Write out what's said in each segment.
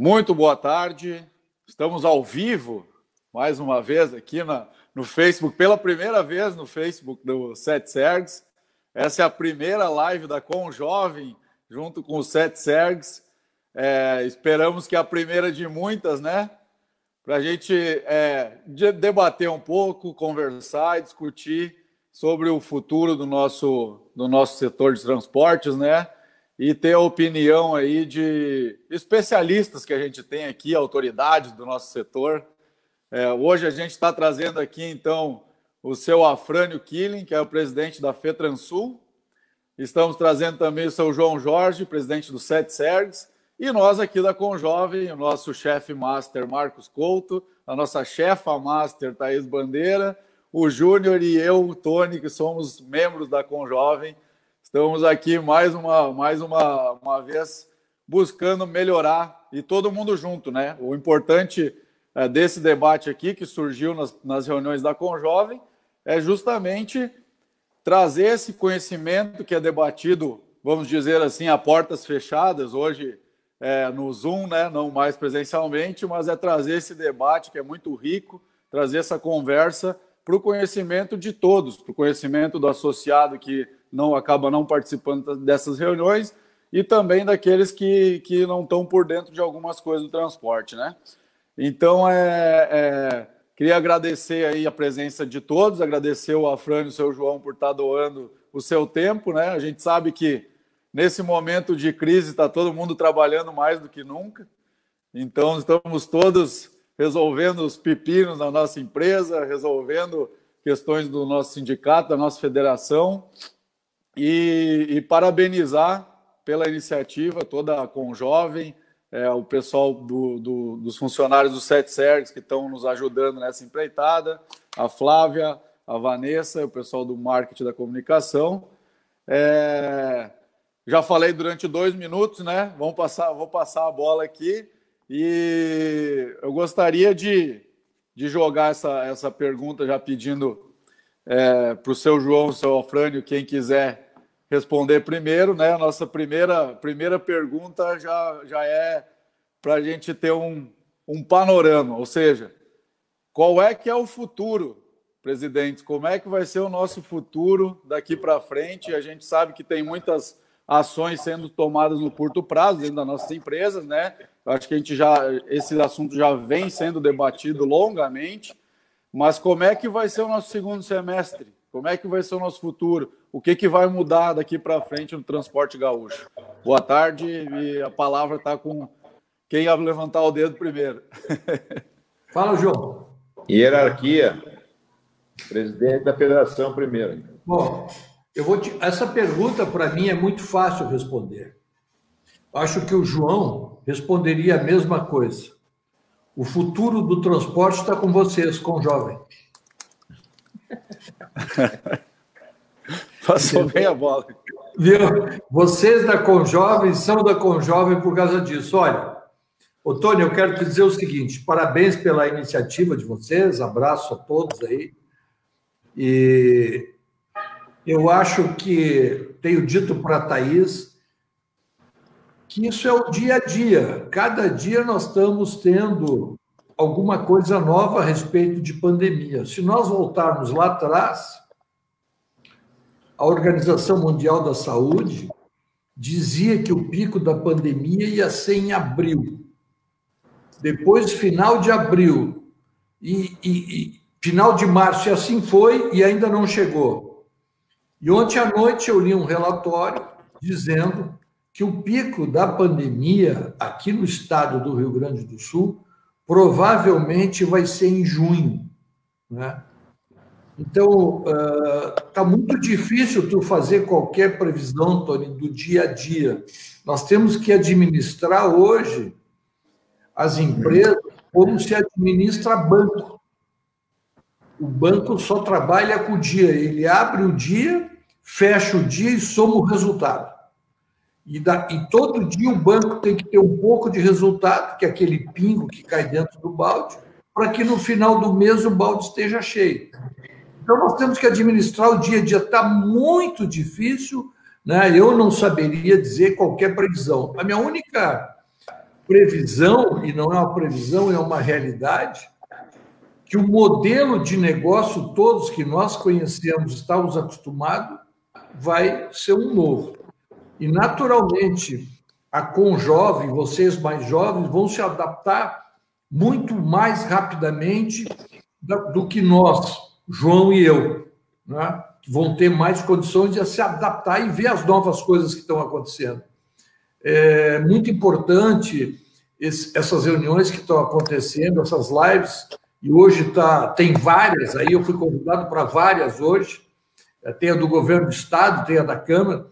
Muito boa tarde. Estamos ao vivo, mais uma vez, aqui no Facebook, pela primeira vez no Facebook do Sete Sergs. Essa é a primeira live da Conjovem, junto com o Sete Sergs. Esperamos que a primeira de muitas, né? Para a gente debater um pouco, conversar e discutir sobre o futuro do nosso setor de transportes, né? E ter a opinião aí de especialistas que a gente tem aqui, autoridades do nosso setor. Hoje a gente está trazendo aqui, então, o seu Afrânio Killing, que é o presidente da FETransul. Estamos trazendo também o seu João Jorge, presidente do Sete Sergs. E nós aqui da Conjovem, o nosso chefe master Marcos Couto, a nossa chefa master Thaís Bandeira, o Júnior e eu, o Tony, que somos membros da Conjovem. Estamos aqui mais uma vez buscando melhorar e todo mundo junto, né? O importante desse debate aqui, que surgiu nas reuniões da Conjovem, é justamente trazer esse conhecimento que é debatido, vamos dizer assim, a portas fechadas, hoje no Zoom, né? Não mais presencialmente, mas é trazer esse debate que é muito rico, trazer essa conversa para o conhecimento de todos, para o conhecimento do associado que acaba não participando dessas reuniões e também daqueles que não estão por dentro de algumas coisas do transporte, né? Então, queria agradecer aí a presença de todos, agradecer o Afrânio e o seu João por estar doando o seu tempo, né? A gente sabe que nesse momento de crise está todo mundo trabalhando mais do que nunca, então estamos todos resolvendo os pepinos da nossa empresa, resolvendo questões do nosso sindicato, da nossa federação, e parabenizar pela iniciativa toda a Conjovem, o pessoal dos funcionários do Sete Sergs que estão nos ajudando nessa empreitada, a Flávia, a Vanessa, o pessoal do marketing da comunicação. Já falei durante 2 minutos, né? Vou passar a bola aqui e eu gostaria de jogar essa pergunta já pedindo para o seu João, o seu Afrânio, quem quiser responder primeiro, né? A nossa primeira pergunta já é para a gente ter um panorama, ou seja, qual é que é o futuro, presidentes? Como é que vai ser o nosso futuro daqui para frente? A gente sabe que tem muitas ações sendo tomadas no curto prazo dentro das nossas empresas, né? Acho que esse assunto já vem sendo debatido longamente, mas como é que vai ser o nosso segundo semestre? Como é que vai ser o nosso futuro? O que vai mudar daqui para frente no transporte gaúcho? Boa tarde, e a palavra está com quem ia levantar o dedo primeiro. Fala, João. Hierarquia. Presidente da federação primeiro. Bom, essa pergunta para mim é muito fácil responder. Acho que o João responderia a mesma coisa. O futuro do transporte está com vocês, Conjovem. Passou bem a bola. Viu? Vocês da Conjovem são da Conjovem por causa disso. Olha, Tony, eu quero te dizer o seguinte, parabéns pela iniciativa de vocês, abraço a todos aí. E eu acho que, tenho dito para a Thaís, que isso é o dia a dia. Cada dia nós estamos tendo alguma coisa nova a respeito de pandemia. Se nós voltarmos lá atrás, a Organização Mundial da Saúde dizia que o pico da pandemia ia ser em abril. Depois, final de abril e final de março, e assim foi, e ainda não chegou. E ontem à noite eu li um relatório dizendo que o pico da pandemia aqui no estado do Rio Grande do Sul provavelmente vai ser em junho, né? Então, está muito difícil tu fazer qualquer previsão, Tony, do dia a dia. Nós temos que administrar hoje as empresas como se administra banco. O banco só trabalha com o dia. Ele abre o dia, fecha o dia e soma o resultado. E todo dia o banco tem que ter um pouco de resultado, que é aquele pingo que cai dentro do balde, para que no final do mês o balde esteja cheio. Então, nós temos que administrar o dia a dia. Está muito difícil, né? Eu não saberia dizer qualquer previsão. A minha única previsão, e não é uma previsão, é uma realidade, que o modelo de negócio, todos que nós conhecemos, estávamos acostumados, vai ser um novo. E, naturalmente, a Conjovem, vocês mais jovens, vão se adaptar muito mais rapidamente do que nós, João e eu, né? Vão ter mais condições de se adaptar e ver as novas coisas que estão acontecendo. É muito importante essas reuniões que estão acontecendo, essas lives, e hoje tem várias, aí eu fui convidado para várias hoje, tem a do governo do Estado, tem a da Câmara.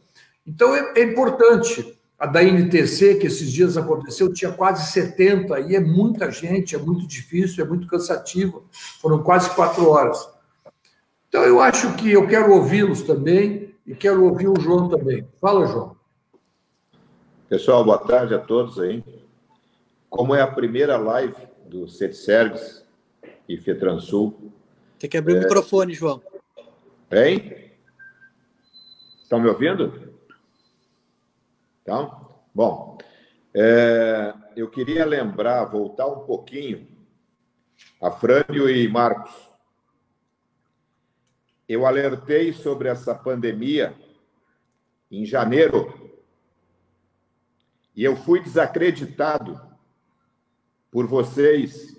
Então, é importante. A da NTC, que esses dias aconteceu, tinha quase 70, aí é muita gente, é muito difícil, é muito cansativo, foram quase 4 horas. Então, eu acho que eu quero ouvi-los também e quero ouvir o João também. Fala, João. Pessoal, boa tarde a todos aí. Como é a primeira live do CETSERGS e FETRANSUL... Tem que abrir o microfone, João. Hein? Estão me ouvindo? Então, bom, eu queria voltar um pouquinho a Frânio e Marcos. Eu alertei sobre essa pandemia em janeiro e eu fui desacreditado por vocês.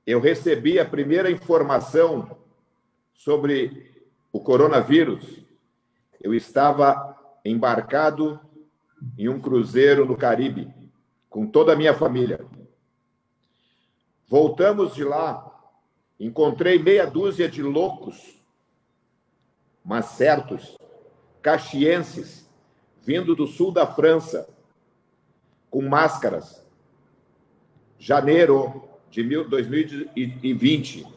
Eu recebi a primeira informação sobre o coronavírus. Eu estava embarcado em um cruzeiro no Caribe, com toda a minha família. Voltamos de lá, encontrei meia dúzia de loucos, mas certos, caxienses, vindo do sul da França, com máscaras. Janeiro de 2020.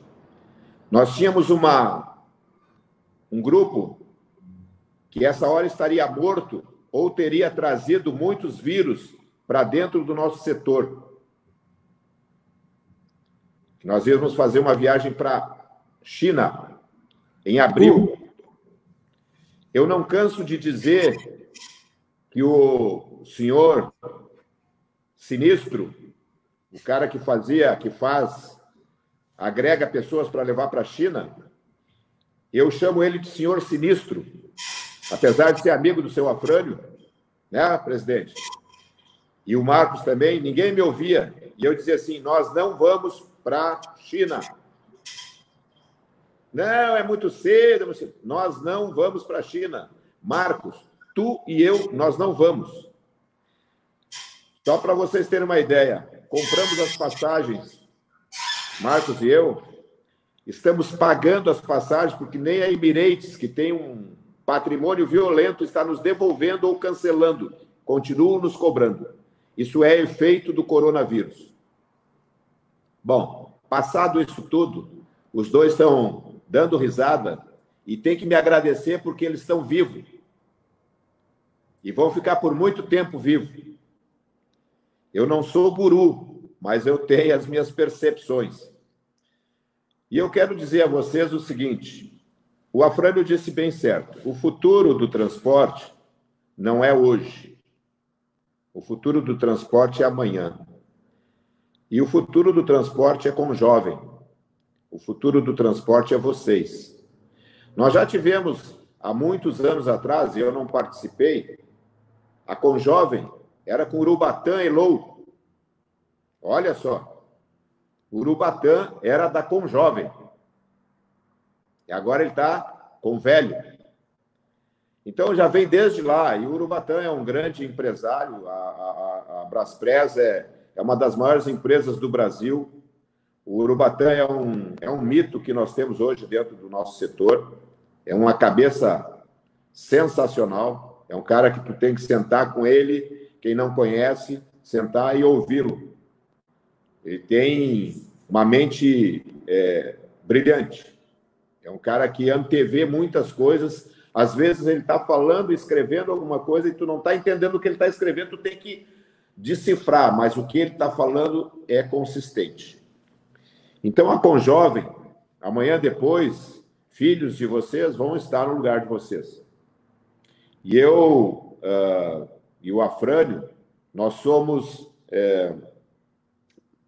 Nós tínhamos um grupo que essa hora estaria morto ou teria trazido muitos vírus para dentro do nosso setor. Nós íamos fazer uma viagem para China em abril. Eu não canso de dizer que o senhor Sinistro, o cara que agrega pessoas para levar para a China, eu chamo ele de senhor Sinistro, apesar de ser amigo do seu Afrânio, né, presidente? E o Marcos também, ninguém me ouvia. E eu dizia assim, nós não vamos para a China. Não, é muito cedo. Nós não vamos para a China. Marcos, tu e eu, nós não vamos. Só para vocês terem uma ideia, compramos as passagens, Marcos e eu, estamos pagando as passagens, porque nem a Emirates, que tem um patrimônio violento, está nos devolvendo ou cancelando. Continuam nos cobrando. Isso é efeito do coronavírus. Bom, passado isso tudo, os dois estão dando risada e tem que me agradecer porque eles estão vivos. E vão ficar por muito tempo vivos. Eu não sou guru, mas eu tenho as minhas percepções. E eu quero dizer a vocês o seguinte, o Afrânio disse bem certo, o futuro do transporte não é hoje. O futuro do transporte é amanhã. E o futuro do transporte é Conjovem. O futuro do transporte é vocês. Nós já tivemos, há muitos anos atrás, e eu não participei, a Conjovem era com Urubatã e Lou. Olha só. Urubatã era da Conjovem. E agora ele está com Velho. Então, já vem desde lá. E o Urubatã é um grande empresário. A Braspress é uma das maiores empresas do Brasil. O Urubatã é um mito que nós temos hoje dentro do nosso setor. É uma cabeça sensacional. É um cara que tu tem que sentar com ele, quem não conhece, sentar e ouvi-lo. Ele tem uma mente brilhante. É um cara que antevê muitas coisas. Às vezes ele está falando, escrevendo alguma coisa e tu não está entendendo o que ele está escrevendo, tu tem que decifrar, mas o que ele está falando é consistente. Então, a Conjovem, amanhã depois, filhos de vocês vão estar no lugar de vocês. E eu e o Afrânio, Nós somos,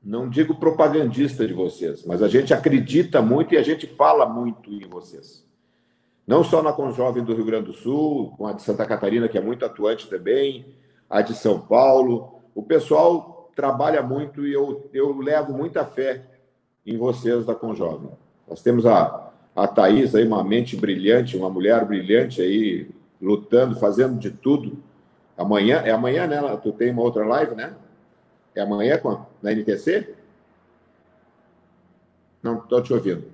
não digo propagandista de vocês, mas a gente acredita muito e a gente fala muito em vocês. Não só na Conjovem do Rio Grande do Sul, com a de Santa Catarina, que é muito atuante também, a de São Paulo. O pessoal trabalha muito e eu levo muita fé em vocês da Conjovem. Nós temos a Thaís aí, uma mente brilhante, uma mulher brilhante aí, lutando, fazendo de tudo. Amanhã, é amanhã, né? Tu tem uma outra live, né? É amanhã na NTC? Não estou te ouvindo.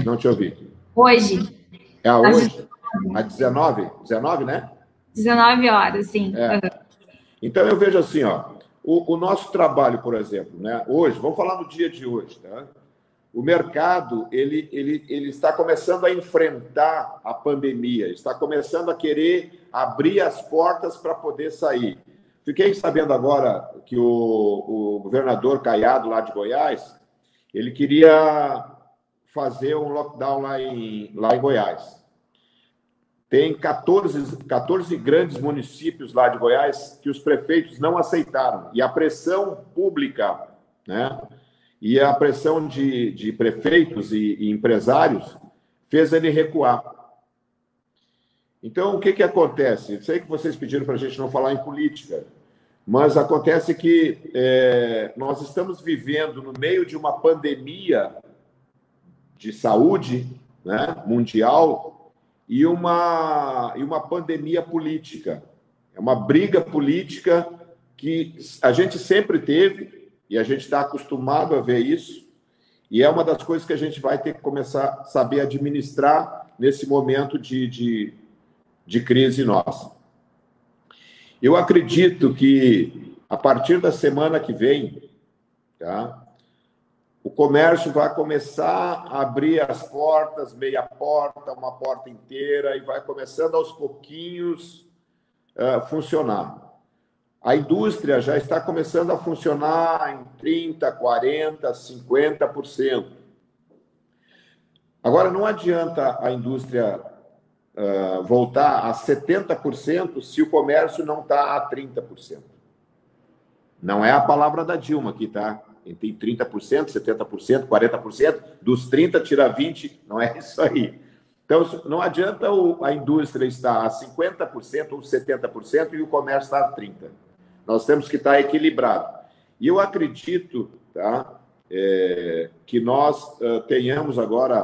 Não te ouvi. Hoje. É hoje? Às 19? 19, né? 19 horas, sim. Então, eu vejo assim, ó, o nosso trabalho, por exemplo, né? Hoje, vamos falar no dia de hoje, tá? O mercado, ele está começando a enfrentar a pandemia, está começando a querer abrir as portas para poder sair. Fiquei sabendo agora que o governador Caiado, lá de Goiás, ele queria fazer um lockdown lá em Goiás. Tem 14 grandes municípios lá de Goiás que os prefeitos não aceitaram. E a pressão pública, né? E a pressão de prefeitos e empresários fez ele recuar. Então, o que acontece? Eu sei que vocês pediram para a gente não falar em política, mas acontece que nós estamos vivendo no meio de uma pandemia de saúde, né, mundial e uma pandemia política. É uma briga política que a gente sempre teve, e a gente está acostumado a ver isso, e é uma das coisas que a gente vai ter que começar a saber administrar nesse momento de crise nossa. Eu acredito que, a partir da semana que vem, tá, o comércio vai começar a abrir as portas, meia porta, uma porta inteira, e vai começando aos pouquinhos funcionar. A indústria já está começando a funcionar em 30%, 40%, 50%. Agora, não adianta a indústria voltar a 70% se o comércio não está a 30%. Não é a palavra da Dilma aqui, tá? Tem 30%, 70%, 40%, dos 30% tira 20%, não é isso aí. Então, não adianta a indústria estar a 50% ou 70% e o comércio está a 30%. Nós temos que estar equilibrado. E eu acredito, tá, que nós tenhamos agora,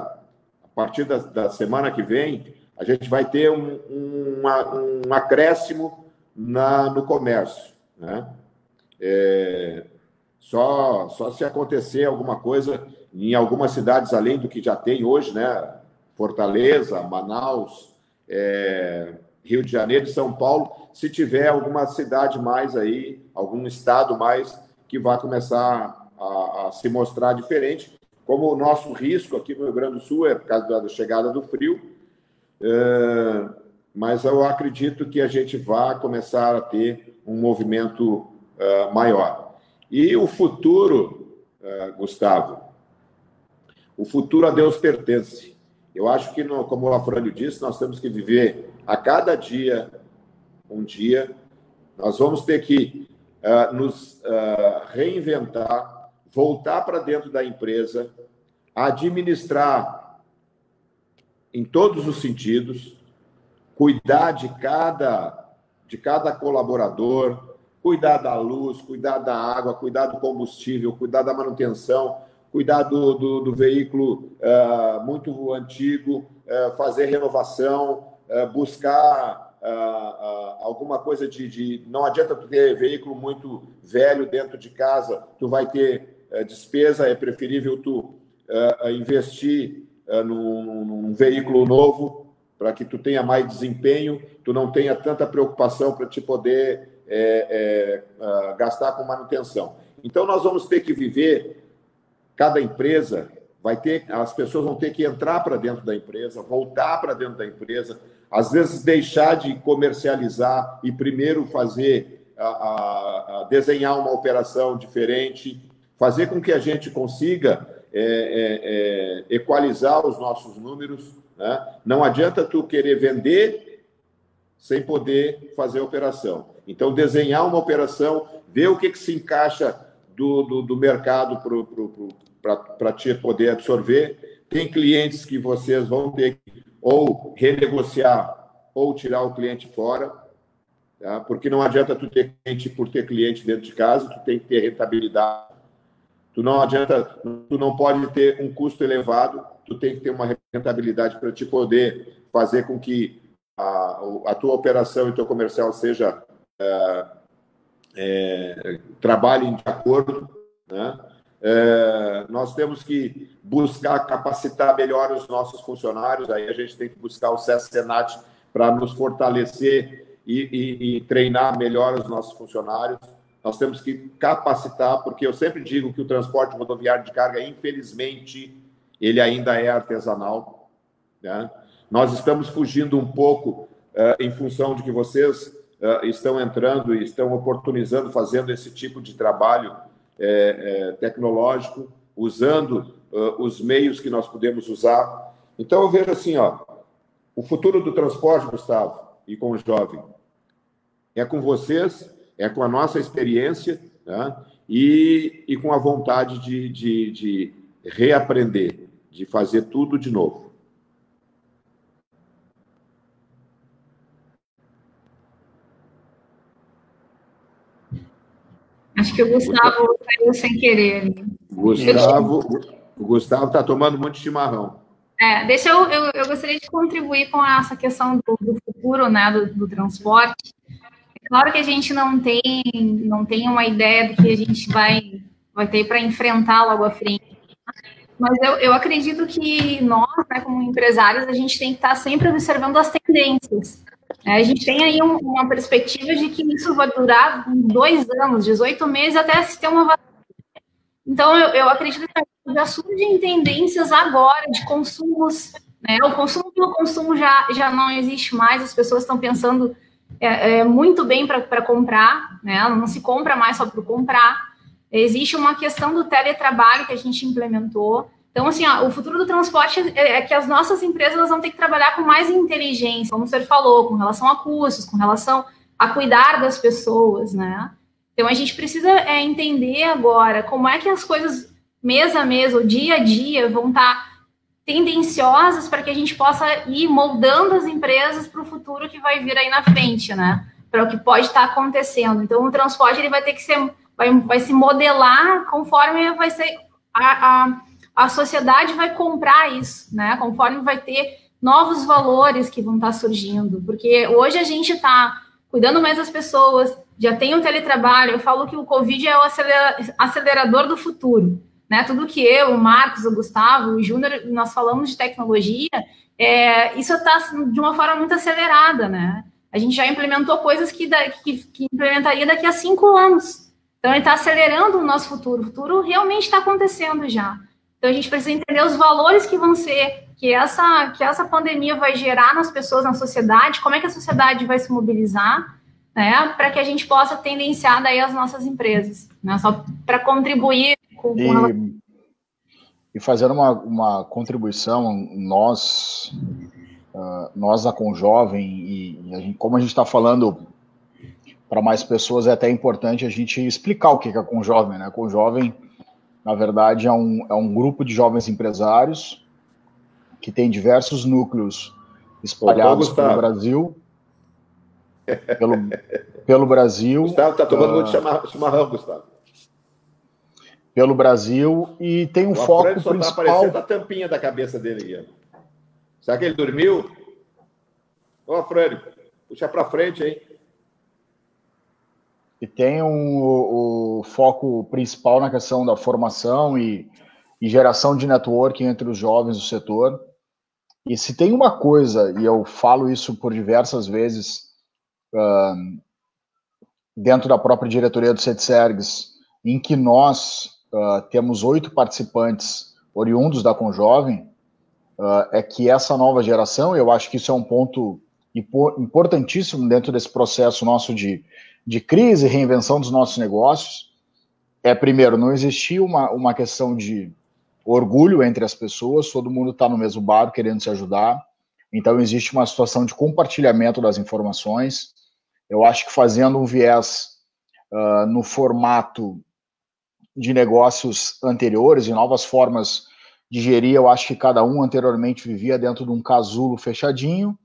a partir da semana que vem, a gente vai ter um acréscimo no comércio, né? Só se acontecer alguma coisa em algumas cidades além do que já tem hoje, né? Fortaleza, Manaus, Rio de Janeiro e São Paulo, se tiver alguma cidade mais aí, algum estado mais que vai começar a se mostrar diferente, como o nosso risco aqui no Rio Grande do Sul é por causa da chegada do frio, mas eu acredito que a gente vai começar a ter um movimento maior. E o futuro, Gustavo, o futuro a Deus pertence. Eu acho que, como o Afrânio disse, nós temos que viver a cada dia, um dia. Nós vamos ter que nos reinventar, voltar para dentro da empresa, administrar em todos os sentidos, cuidar de cada colaborador, cuidar da luz, cuidar da água, cuidar do combustível, cuidar da manutenção, cuidar do veículo muito antigo, fazer renovação, buscar alguma coisa não adianta tu ter veículo muito velho dentro de casa, tu vai ter despesa, é preferível tu investir num veículo novo para que tu tenha mais desempenho, tu não tenha tanta preocupação para te poder gastar com manutenção. Então, nós vamos ter que viver. Cada empresa as pessoas vão ter que entrar para dentro da empresa, voltar para dentro da empresa, às vezes deixar de comercializar e primeiro fazer, desenhar uma operação diferente, fazer com que a gente consiga equalizar os nossos números, né? Não adianta tu querer vender sem poder fazer a operação. Então, desenhar uma operação, ver o que se encaixa do mercado para te poder absorver. Tem clientes que vocês vão ter que ou renegociar ou tirar o cliente fora, tá? Porque não adianta tu ter cliente por ter cliente dentro de casa, tu tem que ter rentabilidade. Tu não pode ter um custo elevado, tu tem que ter uma rentabilidade para te poder fazer com que a tua operação e teu comercial seja trabalhem de acordo, né? Nós temos que buscar capacitar melhor os nossos funcionários, aí a gente tem que buscar o SESC-Senat para nos fortalecer e treinar melhor os nossos funcionários. Nós temos que capacitar, porque eu sempre digo que o transporte rodoviário de carga, infelizmente, ele ainda é artesanal, né? Nós estamos fugindo um pouco em função de que vocês estão entrando e estão oportunizando, fazendo esse tipo de trabalho tecnológico, usando os meios que nós podemos usar. Então, eu vejo assim, o futuro do transporte, Gustavo, e com o jovem, é com vocês, é com a nossa experiência, né? E com a vontade de reaprender, de fazer tudo de novo. Acho que o Gustavo saiu sem querer ali. O Gustavo está tomando muito chimarrão. Eu gostaria de contribuir com essa questão do futuro, né, do transporte. É claro que a gente não tem uma ideia do que a gente vai ter para enfrentar logo à frente. Mas eu acredito que nós, né, como empresários, a gente tem que estar sempre observando as tendências. A gente tem aí uma perspectiva de que isso vai durar 2 anos, 18 meses, até se ter uma vacina. Então, eu acredito que já surgem tendências agora de consumos, né? O consumo pelo consumo já não existe mais, as pessoas estão pensando muito bem para comprar, né? Não se compra mais só por comprar. Existe uma questão do teletrabalho que a gente implementou. Então, assim, o futuro do transporte é que as nossas empresas vão ter que trabalhar com mais inteligência, como o senhor falou, com relação a custos, com relação a cuidar das pessoas, né? Então, a gente precisa entender agora como é que as coisas, mês a mês, ou dia a dia, vão estar tendenciosas para que a gente possa ir moldando as empresas para o futuro que vai vir aí na frente, né? Para o que pode estar acontecendo. Então, o transporte ele vai ter que ser, vai se modelar conforme vai ser a sociedade vai comprar isso, né? Conforme vai ter novos valores que vão estar surgindo. Porque hoje a gente está cuidando mais das pessoas, já tem o teletrabalho. Eu falo que o Covid é o acelerador do futuro, né? Tudo que eu, o Marcos, o Gustavo, o Júnior, nós falamos de tecnologia, isso está de uma forma muito acelerada, né? A gente já implementou coisas que implementaria daqui a 5 anos. Então, ele está acelerando o nosso futuro. O futuro realmente está acontecendo já. Então, a gente precisa entender os valores que vão ser, que essa pandemia vai gerar nas pessoas, na sociedade, como é que a sociedade vai se mobilizar, né, para que a gente possa tendenciar daí as nossas empresas, né, só para contribuir com E fazendo uma contribuição, nós da Conjovem, e como a gente está falando para mais pessoas, é até importante a gente explicar o que é a Conjovem, né? A Conjovem, na verdade, é um grupo de jovens empresários que tem diversos núcleos espalhados pelo Brasil. Pelo Brasil. Gustavo está tomando muito chimarrão, Gustavo. Pelo Brasil, e tem um foco principal. Está aparecendo a tampinha da cabeça dele aí. Será que ele dormiu? Ô, Frânio, puxa para frente, hein? E tem o foco principal na questão da formação e geração de networking entre os jovens do setor. E se tem uma coisa, e eu falo isso por diversas vezes dentro da própria diretoria do CETSERGS, em que nós temos 8 participantes oriundos da Conjovem, é que essa nova geração, eu acho que isso é um ponto importantíssimo dentro desse processo nosso de crise e reinvenção dos nossos negócios, primeiro, não existia uma questão de orgulho entre as pessoas, todo mundo está no mesmo barco querendo se ajudar. Então, existe uma situação de compartilhamento das informações. Eu acho que fazendo um viés no formato de negócios anteriores e novas formas de gerir, eu acho que cada um anteriormente vivia dentro de um casulo fechadinho,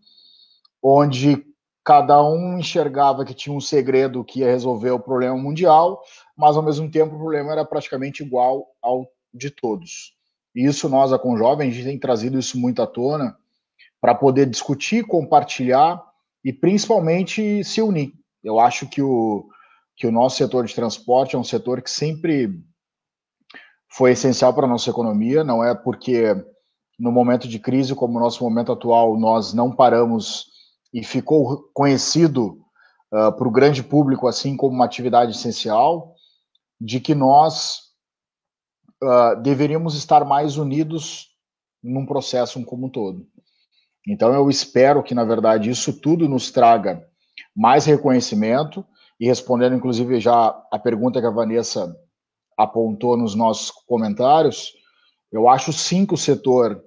onde cada um enxergava que tinha um segredo que ia resolver o problema mundial, mas ao mesmo tempo o problema era praticamente igual ao de todos. E isso nós, a Conjovem, a gente tem trazido isso muito à tona para poder discutir, compartilhar e principalmente se unir. Eu acho que o nosso setor de transporte é um setor que sempre foi essencial para a nossa economia, não é porque no momento de crise como o nosso momento atual nós não paramos e ficou conhecido para o grande público assim como uma atividade essencial, de que nós deveríamos estar mais unidos num processo como um todo. Então eu espero que, na verdade, isso tudo nos traga mais reconhecimento e respondendo, inclusive, já a pergunta que a Vanessa apontou nos nossos comentários, eu acho sim que o setor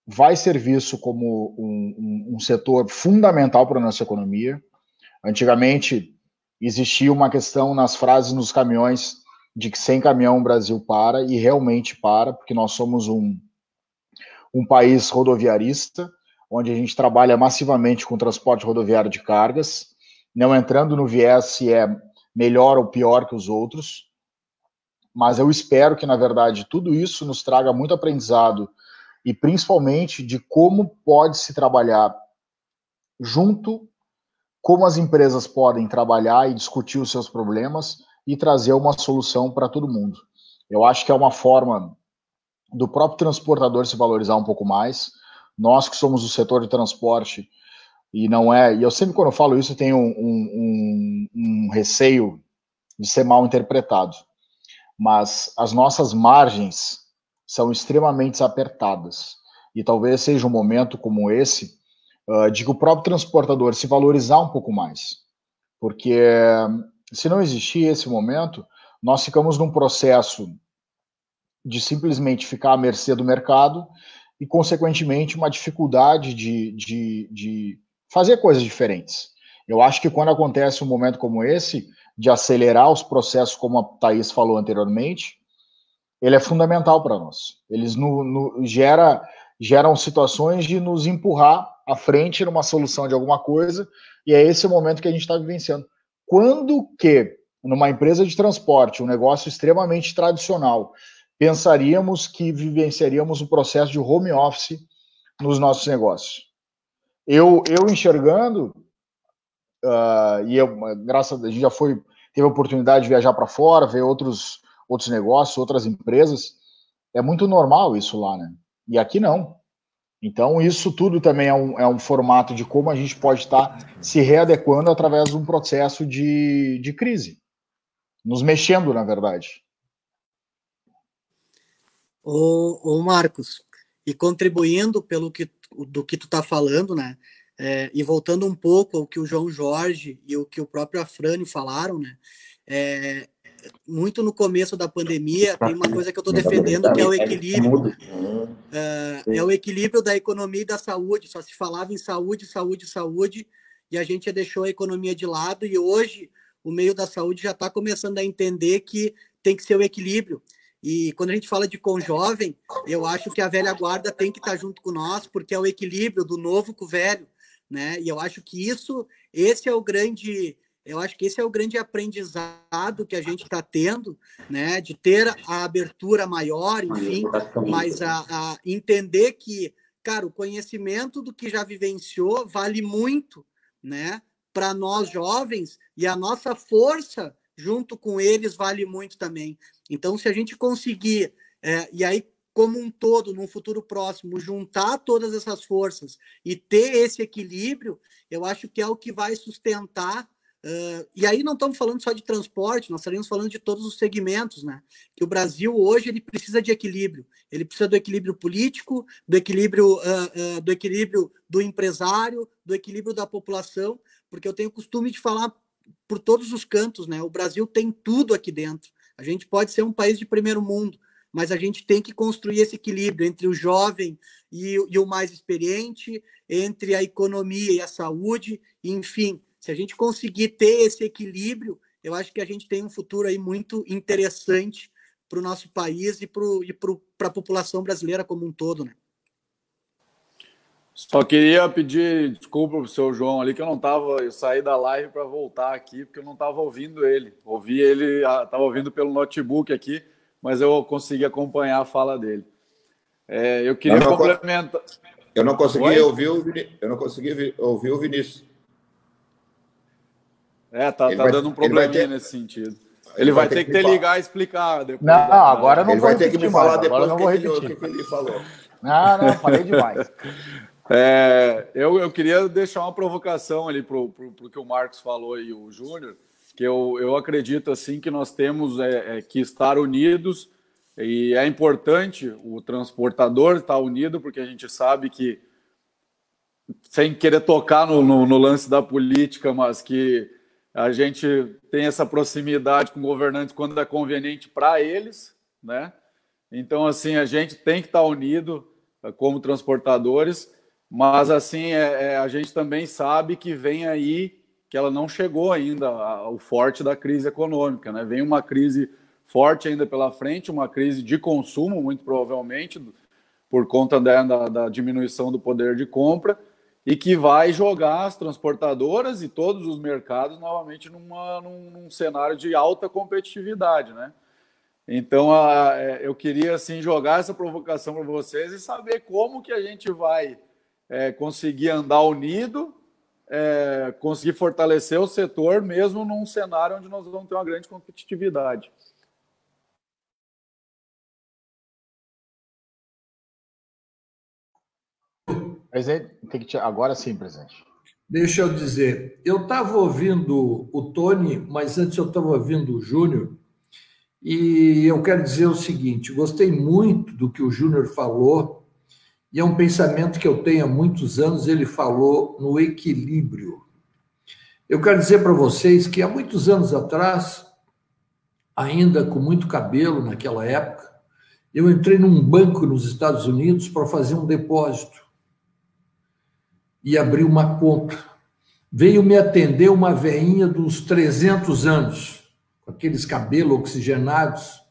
vai ser visto como um setor fundamental para a nossa economia. Antigamente, existia uma questão nas frases nos caminhões de que sem caminhão o Brasil para, e realmente para, porque nós somos um país rodoviarista, onde a gente trabalha massivamente com transporte rodoviário de cargas, não entrando no viés se é melhor ou pior que os outros, mas eu espero que, na verdade, tudo isso nos traga muito aprendizado e principalmente de como pode se trabalhar junto, como as empresas podem trabalhar e discutir os seus problemas e trazer uma solução para todo mundo. Eu acho que é uma forma do próprio transportador se valorizar um pouco mais. Nós que somos o setor de transporte, e não é... E eu sempre, quando eu falo isso, tenho um receio de ser mal interpretado. Mas as nossas margens são extremamente apertadas. E talvez seja um momento como esse de que o próprio transportador se valorizar um pouco mais. Porque se não existir esse momento, nós ficamos num processo de simplesmente ficar à mercê do mercado e, consequentemente, uma dificuldade de fazer coisas diferentes. Eu acho que quando acontece um momento como esse, de acelerar os processos, como a Thaís falou anteriormente, ele é fundamental para nós. Eles geram situações de nos empurrar à frente numa solução de alguma coisa, e é esse o momento que a gente está vivenciando. Quando que, numa empresa de transporte, um negócio extremamente tradicional, pensaríamos que vivenciaríamos o processo de home office nos nossos negócios? Eu enxergando, graças a Deus, a gente já teve a oportunidade de viajar para fora, ver outros negócios, outras empresas, é muito normal isso lá, né? E aqui não. Então, isso tudo também é um formato de como a gente pode estar se readequando através de um processo de crise. Nos mexendo, na verdade. Ô Marcos, e contribuindo do que tu está falando, né? E voltando um pouco ao que o João Jorge e o que o próprio Afrânio falaram, né? Muito no começo da pandemia, tem uma coisa que eu estou defendendo, que é o equilíbrio. É o equilíbrio da economia e da saúde. Só se falava em saúde, e a gente deixou a economia de lado, e hoje o meio da saúde já está começando a entender que tem que ser o equilíbrio. E quando a gente fala de Conjovem, eu acho que a velha guarda tem que estar junto com nós, porque é o equilíbrio do novo com o velho, né? E eu acho que esse é o grande aprendizado que a gente está tendo, né? De ter a abertura maior, enfim, mas a entender que, cara, o conhecimento do que já vivenciou vale muito, né? Para nós jovens, e a nossa força junto com eles vale muito também. Então, se a gente conseguir, e aí, como um todo, num futuro próximo, juntar todas essas forças e ter esse equilíbrio, eu acho que é o que vai sustentar. E aí não estamos falando só de transporte, nós estaríamos falando de todos os segmentos, né? Que o Brasil hoje ele precisa de equilíbrio. Ele precisa do equilíbrio político, do equilíbrio do empresário, do equilíbrio da população, porque eu tenho o costume de falar por todos os cantos, né? O Brasil tem tudo aqui dentro. A gente pode ser um país de primeiro mundo, mas a gente tem que construir esse equilíbrio entre o jovem e o mais experiente, entre a economia e a saúde, enfim, se a gente conseguir ter esse equilíbrio, eu acho que a gente tem um futuro aí muito interessante para o nosso país e para a população brasileira como um todo, né? Só queria pedir desculpa para o seu João ali, que eu saí da live para voltar aqui, porque eu não estava ouvindo ele. Ouvi ele, estava ouvindo pelo notebook aqui, mas eu consegui acompanhar a fala dele. Eu queria complementar. Eu não consegui ouvir o Vinícius. Tá dando um probleminha nesse sentido. Ele vai ter que ligar e explicar depois. Não, agora não vou repetir. Ele vai ter que me falar depois o que ele falou. Não, falei demais. Eu queria deixar uma provocação ali pro que o Marcos falou e o Júnior, que eu acredito assim que nós temos que estar unidos, e é importante o transportador estar unido, porque a gente sabe que, sem querer tocar no lance da política, mas que a gente tem essa proximidade com governantes quando é conveniente para eles, né? Então, assim, a gente tem que estar unido como transportadores, mas, assim, a gente também sabe que vem aí, que ela não chegou ainda ao forte da crise econômica, né? Vem uma crise forte ainda pela frente, uma crise de consumo, muito provavelmente, por conta da diminuição do poder de compra, e que vai jogar as transportadoras e todos os mercados novamente num cenário de alta competitividade, né? Então, eu queria assim, jogar essa provocação para vocês e saber como que a gente vai conseguir andar unido, conseguir fortalecer o setor, mesmo num cenário onde nós vamos ter uma grande competitividade. Presidente, agora sim, presidente. Deixa eu dizer, eu estava ouvindo o Tony, mas antes eu estava ouvindo o Júnior, e eu quero dizer o seguinte, gostei muito do que o Júnior falou, e é um pensamento que eu tenho há muitos anos, ele falou no equilíbrio. Eu quero dizer para vocês que há muitos anos atrás, ainda com muito cabelo naquela época, eu entrei num banco nos Estados Unidos para fazer um depósito e abri uma conta. Veio me atender uma veinha dos 300 anos, com aqueles cabelos oxigenados.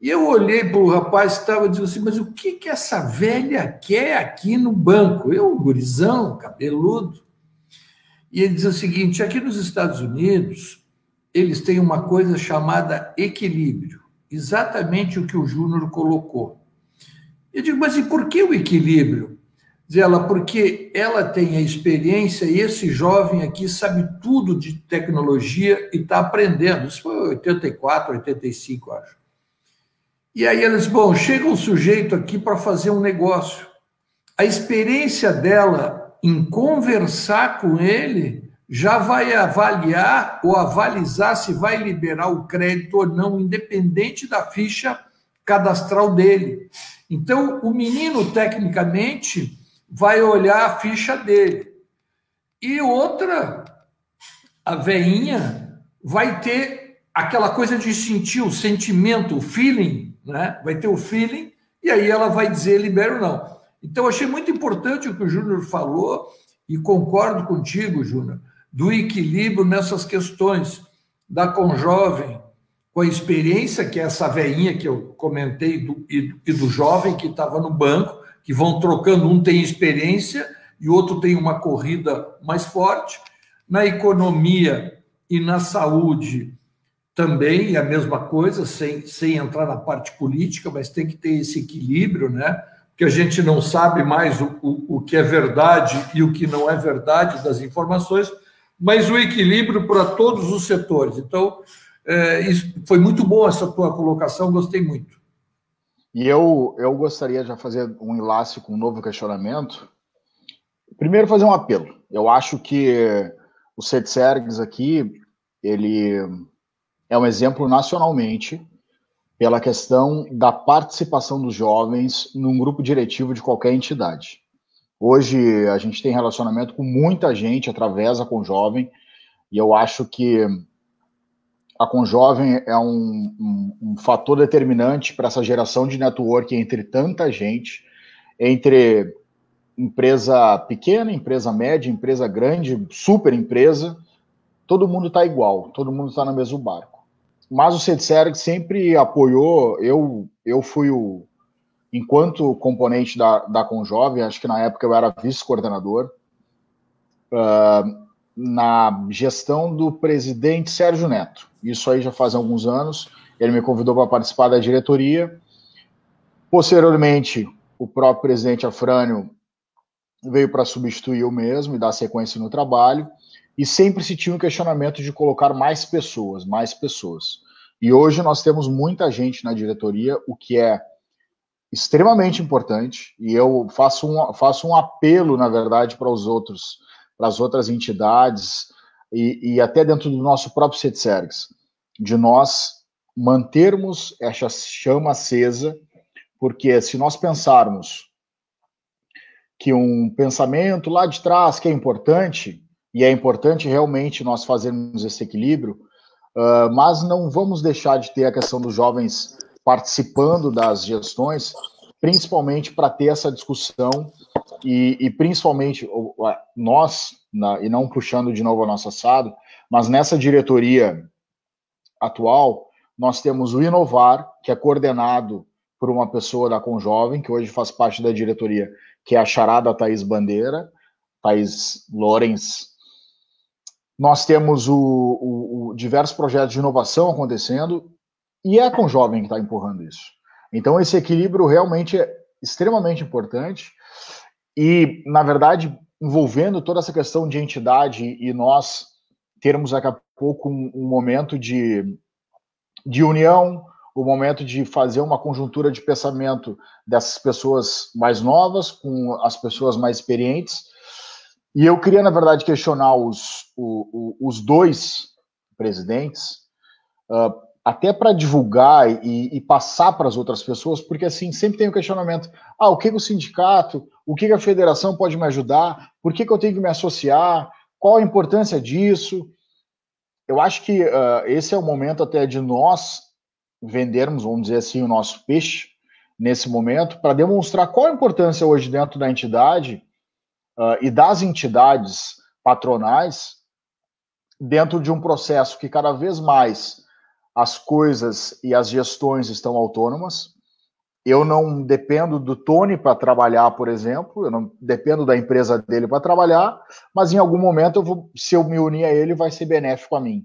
E eu olhei para o rapaz que estava dizendo assim, mas o que essa velha quer aqui no banco? Eu, gurizão, cabeludo. E ele diz o seguinte, aqui nos Estados Unidos, eles têm uma coisa chamada equilíbrio, exatamente o que o Júnior colocou. Eu digo, mas e por que o equilíbrio? Diz ela, porque ela tem a experiência e esse jovem aqui sabe tudo de tecnologia e está aprendendo. Isso foi 84, 85, acho. E aí ela diz, bom, chega um sujeito aqui para fazer um negócio. A experiência dela em conversar com ele já vai avaliar ou avalizar se vai liberar o crédito ou não, independente da ficha cadastral dele. Então, o menino, tecnicamente, vai olhar a ficha dele. E outra, a veinha, vai ter aquela coisa de sentir o sentimento, o feeling, né? Vai ter o feeling, e aí ela vai dizer libera ou não. Então, eu achei muito importante o que o Júnior falou, e concordo contigo, Júnior, do equilíbrio nessas questões da Conjovem, com a experiência, que é essa veinha que eu comentei, e do jovem que estava no banco, que vão trocando, um tem experiência e o outro tem uma corrida mais forte. Na economia e na saúde também é a mesma coisa, sem entrar na parte política, mas tem que ter esse equilíbrio, né? Porque a gente não sabe mais o que é verdade e o que não é verdade das informações, mas o equilíbrio para todos os setores. Então, isso foi muito bom essa tua colocação, gostei muito. E eu gostaria de fazer um enlace com um novo questionamento. Primeiro, fazer um apelo. Eu acho que o CETSERGS aqui, ele é um exemplo nacionalmente pela questão da participação dos jovens num grupo diretivo de qualquer entidade. Hoje, a gente tem relacionamento com muita gente através da Conjovem, e eu acho que a Conjovem é um fator determinante para essa geração de network entre tanta gente, entre empresa pequena, empresa média, empresa grande, super empresa, todo mundo está igual, todo mundo está no mesmo barco. Mas o CETSERG sempre apoiou, eu fui enquanto componente da Conjovem, acho que na época eu era vice-coordenador, na gestão do presidente Sérgio Neto. Isso aí já faz alguns anos. Ele me convidou para participar da diretoria. Posteriormente, o próprio presidente Afrânio veio para substituir eu mesmo e dar sequência no trabalho. E sempre se tinha um questionamento de colocar mais pessoas, mais pessoas. E hoje nós temos muita gente na diretoria, o que é extremamente importante. E eu faço um apelo, na verdade, para as outras entidades e até dentro do nosso próprio CETSERGS, de nós mantermos essa chama acesa, porque se nós pensarmos que um pensamento lá de trás que é importante, e é importante realmente nós fazermos esse equilíbrio, mas não vamos deixar de ter a questão dos jovens participando das gestões, principalmente para ter essa discussão e principalmente nós, e não puxando de novo a nossa assado, mas nessa diretoria atual, nós temos o Inovar, que é coordenado por uma pessoa da Conjovem, que hoje faz parte da diretoria, que é a charada Thaís Bandeira, Thaís Lorenz. Nós temos diversos projetos de inovação acontecendo, e é a Conjovem que está empurrando isso. Então, esse equilíbrio realmente é extremamente importante, e, na verdade, envolvendo toda essa questão de entidade e nós termos daqui a pouco um momento de união, um momento de fazer uma conjuntura de pensamento dessas pessoas mais novas com as pessoas mais experientes. E eu queria, na verdade, questionar os dois presidentes, até para divulgar e passar para as outras pessoas, porque assim, sempre tem um questionamento, o que o sindicato, o que a federação pode me ajudar, por que eu tenho que me associar, qual a importância disso? Eu acho que esse é o momento até de nós vendermos, vamos dizer assim, o nosso peixe nesse momento, para demonstrar qual a importância hoje dentro da entidade e das entidades patronais dentro de um processo que cada vez mais as coisas e as gestões estão autônomas. Eu não dependo do Tony para trabalhar, por exemplo, eu não dependo da empresa dele para trabalhar, mas em algum momento, se eu me unir a ele, vai ser benéfico a mim.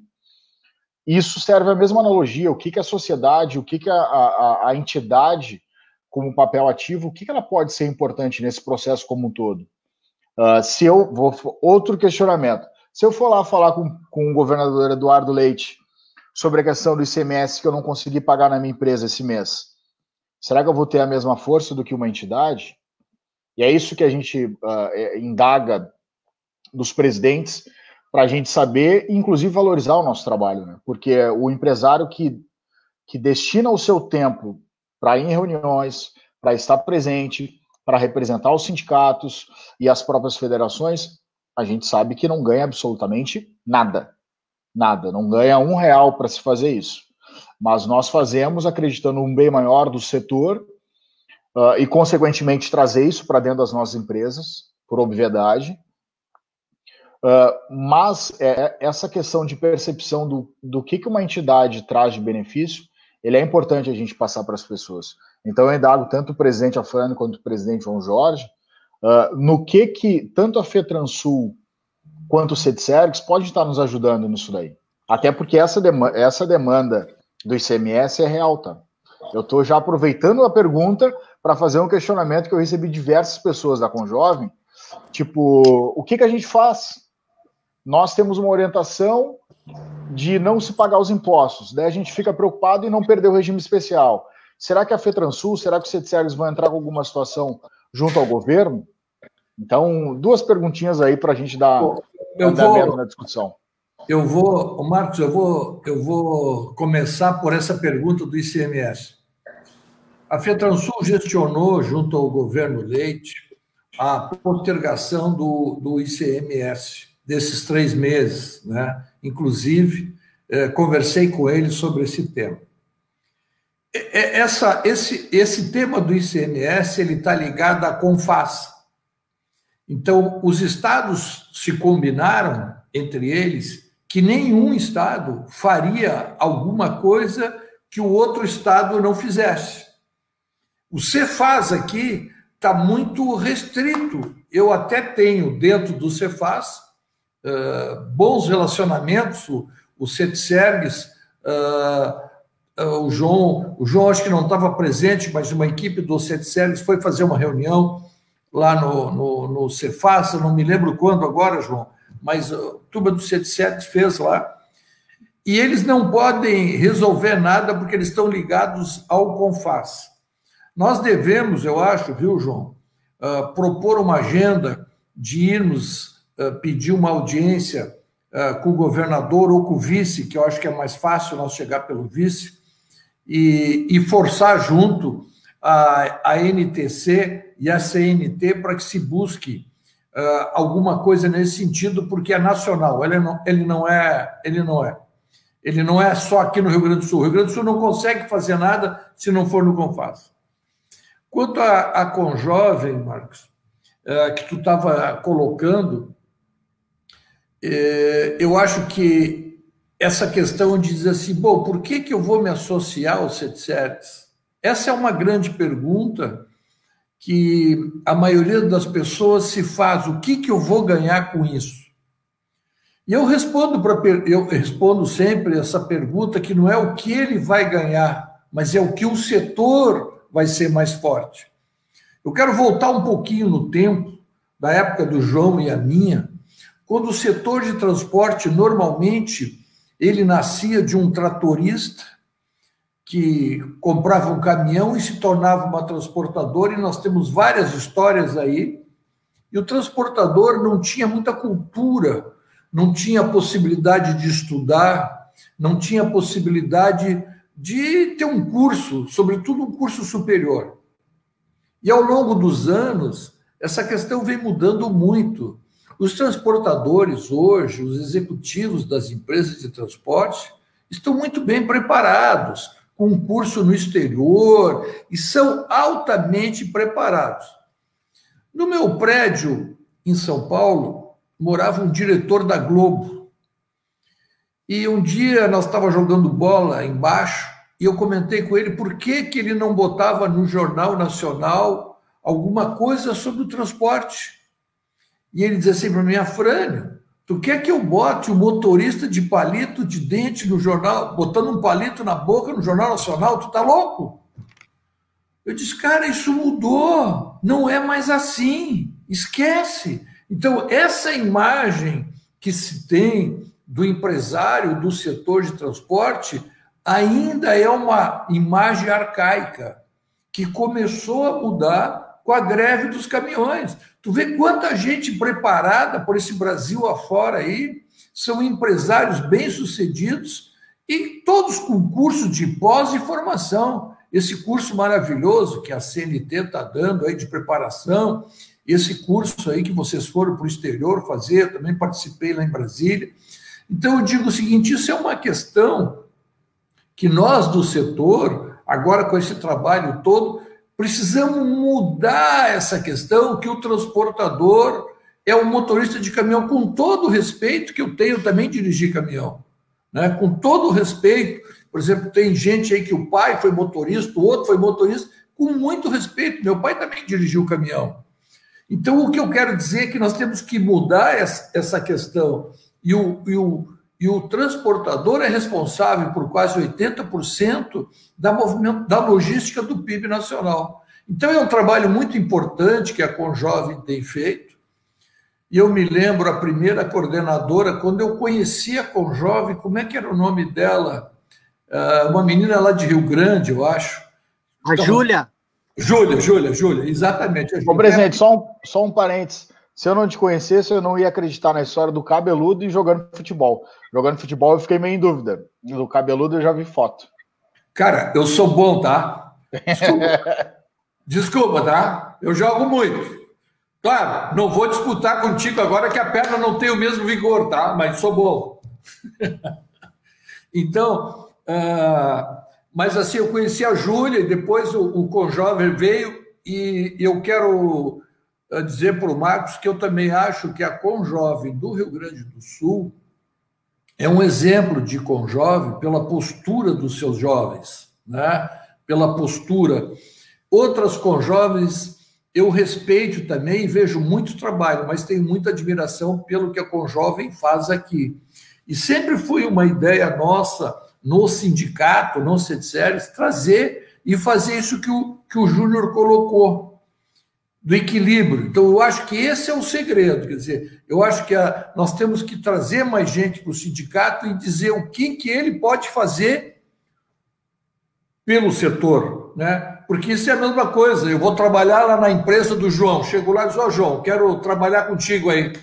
Isso serve a mesma analogia, o que a sociedade, o que a entidade, como papel ativo, o que ela pode ser importante nesse processo como um todo. Outro questionamento, se eu for lá falar com o governador Eduardo Leite sobre a questão do ICMS que eu não consegui pagar na minha empresa esse mês, será que eu vou ter a mesma força do que uma entidade? E é isso que a gente indaga dos presidentes, para a gente saber e, inclusive, valorizar o nosso trabalho, né? Porque o empresário que destina o seu tempo para ir em reuniões, para estar presente, para representar os sindicatos e as próprias federações, a gente sabe que não ganha absolutamente nada. Nada, não ganha R$1 para se fazer isso. Mas nós fazemos acreditando num bem maior do setor e, consequentemente, trazer isso para dentro das nossas empresas, por obviedade. Mas essa questão de percepção do que uma entidade traz de benefício, ele é importante a gente passar para as pessoas. Então, eu indago tanto o presidente Afrânio quanto o presidente João Jorge, no que tanto a FETransul quanto o CETSERGS pode estar nos ajudando nisso daí. Até porque essa demanda do ICMS é real, tá? Eu estou já aproveitando a pergunta para fazer um questionamento que eu recebi de diversas pessoas da Conjovem, tipo, o que a gente faz? Nós temos uma orientação de não se pagar os impostos, daí a gente fica preocupado em não perder o regime especial. Será que a FETransul, será que o CETSERGS vai entrar com alguma situação junto ao governo? Então, duas perguntinhas aí para a gente dar andamento na discussão. Marcos, eu vou começar por essa pergunta do ICMS. A FETransul gestionou, junto ao governo Leite, a postergação do ICMS desses 3 meses, né? Inclusive, conversei com ele sobre esse tema. Esse tema do ICMS ele está ligado à CONFAS. Então, os estados se combinaram entre eles que nenhum estado faria alguma coisa que o outro estado não fizesse. O Cefaz aqui está muito restrito. Eu até tenho dentro do Cefaz bons relacionamentos, o CETSERGS, o João acho que não estava presente, mas uma equipe do CETSERGS foi fazer uma reunião lá no Cefaz, eu não me lembro quando agora, João, mas a turma do CETSERGS fez lá, e eles não podem resolver nada porque eles estão ligados ao CONFAS. Nós devemos, eu acho, viu, João, propor uma agenda de irmos pedir uma audiência com o governador ou com o vice, que eu acho que é mais fácil nós chegar pelo vice, e forçar junto a NTC e a CNT para que se busque alguma coisa nesse sentido, porque é nacional, ele não é só aqui no Rio Grande do Sul. O Rio Grande do Sul não consegue fazer nada se não for no CONFAS. Quanto à Conjovem, Marcos, que tu estava colocando, eu acho que essa questão de dizer assim, bom, por que eu vou me associar ao CETSERGS? Essa é uma grande pergunta que a maioria das pessoas se faz. O que eu vou ganhar com isso? E eu respondo sempre essa pergunta, que não é o que ele vai ganhar, mas é o que o setor vai ser mais forte. Eu quero voltar um pouquinho no tempo, da época do João e a minha, quando o setor de transporte, normalmente, ele nascia de um tratorista que comprava um caminhão e se tornava uma transportadora, e nós temos várias histórias aí, e o transportador não tinha muita cultura, não tinha possibilidade de estudar, não tinha possibilidade de ter um curso, sobretudo um curso superior. E ao longo dos anos, essa questão vem mudando muito. Os transportadores hoje, os executivos das empresas de transporte, estão muito bem preparados, com um curso no exterior, e são altamente preparados. No meu prédio, em São Paulo, morava um diretor da Globo. E um dia nós estávamos jogando bola embaixo, e eu comentei com ele por que ele não botava no Jornal Nacional alguma coisa sobre o transporte. E ele dizia assim para mim, Afrânio, tu quer que eu bote o motorista de palito de dente no jornal, botando um palito na boca no Jornal Nacional? Tu tá louco? Eu disse, cara, isso mudou, não é mais assim, esquece. Então, essa imagem que se tem do empresário do setor de transporte ainda é uma imagem arcaica, que começou a mudar com a greve dos caminhões. Tu vê quanta gente preparada por esse Brasil afora aí, são empresários bem-sucedidos e todos com curso de pós e formação. Esse curso maravilhoso que a CNT está dando aí de preparação, esse curso aí que vocês foram para o exterior fazer, também participei lá em Brasília. Então, eu digo o seguinte, isso é uma questão que nós do setor, agora com esse trabalho todo, precisamos mudar essa questão, que o transportador é um motorista de caminhão, com todo o respeito que eu tenho, também dirigir caminhão, né? Com todo o respeito. Por exemplo, tem gente aí que o pai foi motorista, o outro foi motorista, com muito respeito. Meu pai também dirigiu caminhão. Então, o que eu quero dizer é que nós temos que mudar essa questão. E o transportador é responsável por quase 80% da logística do PIB nacional. Então, é um trabalho muito importante que a Conjovem tem feito. E eu me lembro, a primeira coordenadora, quando eu conheci a Conjovem, como é que era o nome dela? Uma menina lá de Rio Grande, eu acho. A Júlia. Júlia, exatamente. Ô, presidente, só um parênteses. Se eu não te conhecesse, eu não ia acreditar na história do cabeludo e jogando futebol. Jogando futebol, eu fiquei meio em dúvida. Do cabeludo, eu já vi foto. Cara, eu sou bom, tá? Desculpa, tá? Eu jogo muito. Claro, não vou disputar contigo agora que a perna não tem o mesmo vigor, tá? Mas sou bom. Então, mas assim, eu conheci a Júlia e depois o Conjovem veio e eu quero dizer para o Marcos que eu também acho que a Conjovem do Rio Grande do Sul é um exemplo de Conjovem pela postura dos seus jovens, né? Pela postura. Outras Conjovens eu respeito também e vejo muito trabalho, mas tenho muita admiração pelo que a Conjovem faz aqui. E sempre foi uma ideia nossa, no sindicato, no CETSERGS, trazer e fazer isso que o Júnior colocou, do equilíbrio. Então, eu acho que esse é o segredo. Quer dizer, eu acho que nós temos que trazer mais gente para o sindicato e dizer o que ele pode fazer pelo setor, né? Porque isso é a mesma coisa. Eu vou trabalhar lá na empresa do João. Chego lá e digo, ó, João, quero trabalhar contigo aí.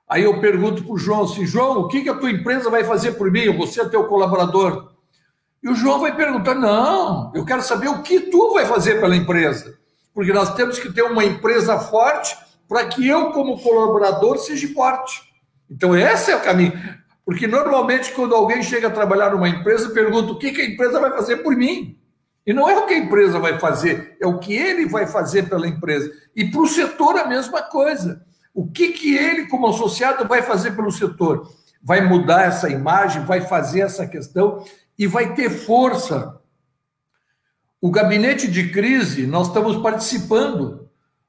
Aí eu pergunto para o João assim, João, o que a tua empresa vai fazer por mim? Você é teu colaborador. E o João vai perguntar, não, eu quero saber o que tu vai fazer pela empresa. Porque nós temos que ter uma empresa forte para que eu, como colaborador, seja forte. Então, esse é o caminho. Porque, normalmente, quando alguém chega a trabalhar numa empresa, pergunta o que a empresa vai fazer por mim. E não é o que a empresa vai fazer, é o que ele vai fazer pela empresa. E para o setor, a mesma coisa. O que ele, como associado, vai fazer pelo setor? Vai mudar essa imagem, vai fazer essa questão e vai ter força. O gabinete de crise, nós estamos participando,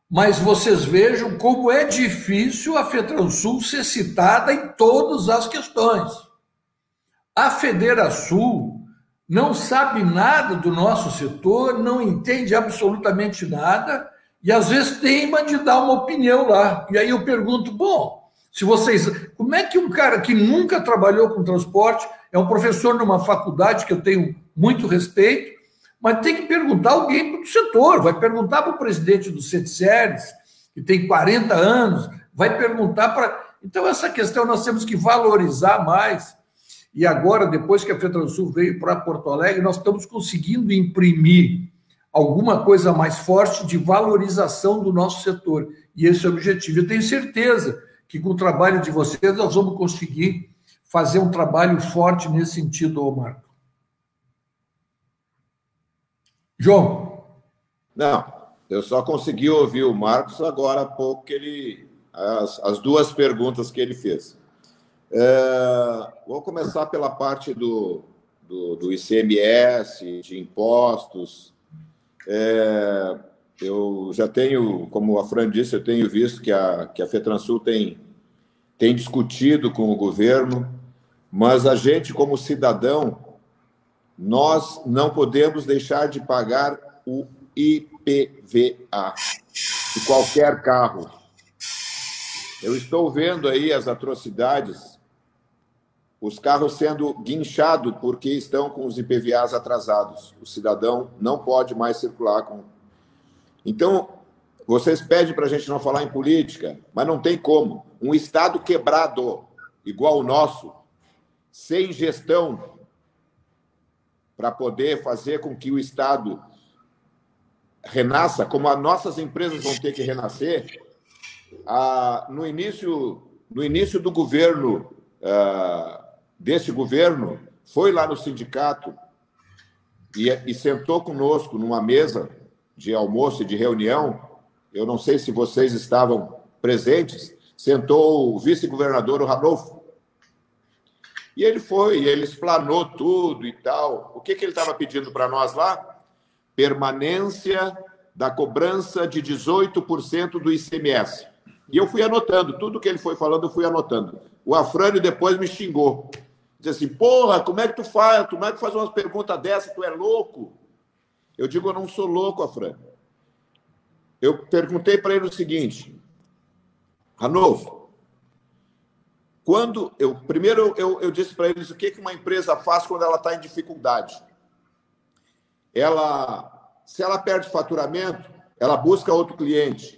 mas vocês vejam como é difícil a FETRANSUL ser citada em todas as questões. A Federasul não sabe nada do nosso setor, não entende absolutamente nada e às vezes teima de dar uma opinião lá. E aí eu pergunto, bom, se vocês, como é que um cara que nunca trabalhou com transporte, é um professor numa faculdade que eu tenho muito respeito, mas tem que perguntar alguém do setor, vai perguntar para o presidente do CETSERGS, que tem 40 anos, vai perguntar para... Então, essa questão nós temos que valorizar mais. E agora, depois que a FETRANSUL veio para Porto Alegre, nós estamos conseguindo imprimir alguma coisa mais forte de valorização do nosso setor. E esse é o objetivo. Eu tenho certeza que com o trabalho de vocês nós vamos conseguir fazer um trabalho forte nesse sentido, Marco. João? Não, eu só consegui ouvir o Marcos agora há pouco, que as duas perguntas que ele fez. Vou começar pela parte do ICMS, de impostos. Eu já tenho, como a Fran disse, eu tenho visto que a FETRANSUL tem discutido com o governo, mas a gente, como cidadão, nós não podemos deixar de pagar o IPVA de qualquer carro. Eu estou vendo aí as atrocidades, os carros sendo guinchados porque estão com os IPVAs atrasados. O cidadão não pode mais circular com... Então, vocês pedem para a gente não falar em política, mas não tem como. Um Estado quebrado, igual o nosso, sem gestão, para poder fazer com que o Estado renasça, como as nossas empresas vão ter que renascer, no início do governo, desse governo, foi lá no sindicato e sentou conosco numa mesa de almoço e de reunião. Eu não sei se vocês estavam presentes, sentou o vice-governador, o Ranolfo, e ele foi, ele explanou tudo e tal. O que ele estava pedindo para nós lá? Permanência da cobrança de 18% do ICMS. E eu fui anotando, tudo que ele foi falando, eu fui anotando. O Afrânio depois me xingou. Disse assim, porra, como é que tu faz? Como é que faz umas perguntas dessas? Tu é louco? Eu digo, eu não sou louco, Afrânio. Eu perguntei para ele o seguinte, Ranolfo, primeiro eu disse para eles o que uma empresa faz quando ela está em dificuldade. Se ela perde faturamento, ela busca outro cliente.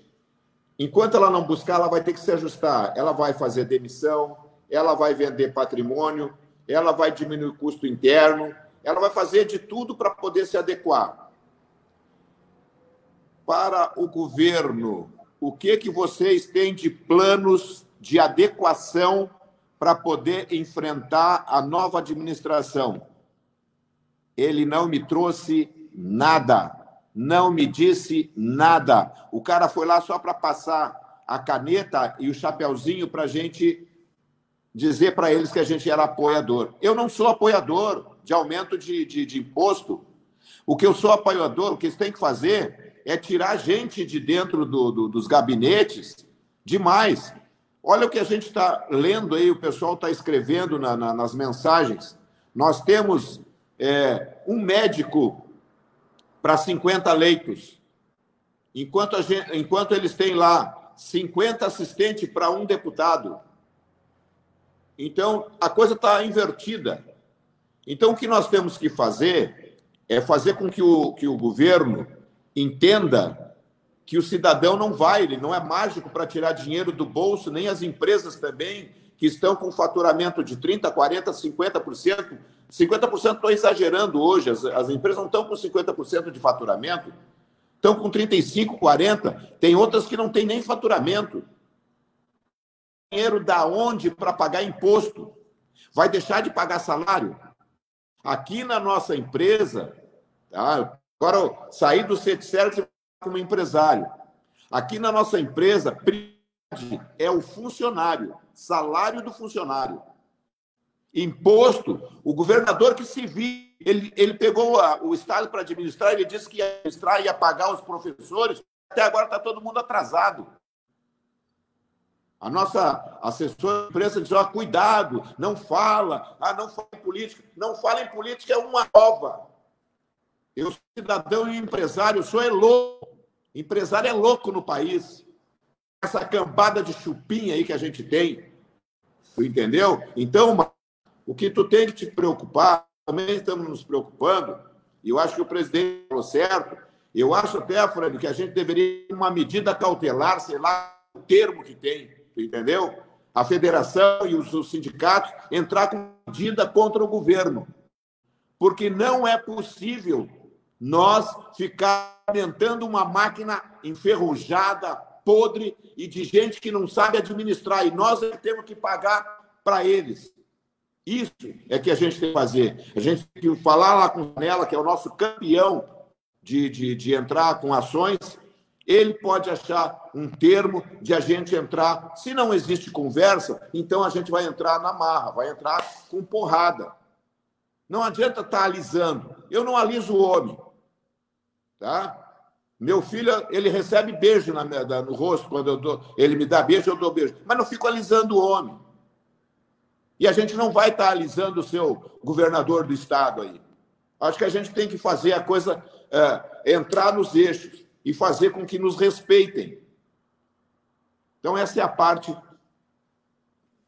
Enquanto ela não buscar, ela vai ter que se ajustar. Ela vai fazer demissão, ela vai vender patrimônio, ela vai diminuir o custo interno, ela vai fazer de tudo para poder se adequar. Para o governo, o que vocês têm de planos de adequação para poder enfrentar a nova administração. Ele não me trouxe nada, não me disse nada. O cara foi lá só para passar a caneta e o chapeuzinho para a gente dizer para eles que a gente era apoiador. Eu não sou apoiador de aumento de imposto. O que eu sou apoiador, o que eles têm que fazer é tirar a gente de dentro dos gabinetes demais. Olha o que a gente está lendo aí, o pessoal está escrevendo nas mensagens. Nós temos um médico para 50 leitos, enquanto eles têm lá 50 assistentes para um deputado. Então, a coisa está invertida. Então, o que nós temos que fazer é fazer com que o governo entenda que o cidadão não vai, ele não é mágico para tirar dinheiro do bolso, nem as empresas também, que estão com faturamento de 30%, 40%, 50%. 50% estou exagerando hoje, as empresas não estão com 50% de faturamento, estão com 35%, 40%. Tem outras que não têm nem faturamento. Dinheiro da onde para pagar imposto? Vai deixar de pagar salário? Aqui na nossa empresa, tá? Agora eu saí do CETSERG como empresário. Aqui na nossa empresa, é o funcionário, salário do funcionário. Imposto, o governador que se viu, ele pegou o Estado para administrar, ele disse que ia administrar, ia pagar os professores, até agora está todo mundo atrasado. A nossa assessora de imprensa diz, cuidado, não fala, não fala em política. Não fala em política é uma prova. Eu sou cidadão e empresário, eu sou louco. Empresário é louco no país. Essa cambada de chupinha aí que a gente tem, tu entendeu? Então, o que tu tem que te preocupar, também estamos nos preocupando, e eu acho que o presidente falou certo, eu acho até, Fred, que a gente deveria ter uma medida cautelar, sei lá, o termo que tem, tu entendeu? A federação e os sindicatos entrar com medida contra o governo. Porque não é possível nós ficar alimentando uma máquina enferrujada, podre e de gente que não sabe administrar. E nós temos que pagar para eles. Isso é que a gente tem que fazer. A gente tem que falar lá com o Zanella, que é o nosso campeão de entrar com ações. Ele pode achar um termo de a gente entrar. Se não existe conversa, então a gente vai entrar na marra, vai entrar com porrada. Não adianta estar alisando. Eu não aliso o homem. Tá? Meu filho, ele recebe beijo no rosto. Quando ele me dá beijo, eu dou beijo. Mas não fico alisando o homem. E a gente não vai estar alisando o seu governador do estado aí. Acho que a gente tem que fazer a coisa entrar nos eixos e fazer com que nos respeitem. Então, essa é a parte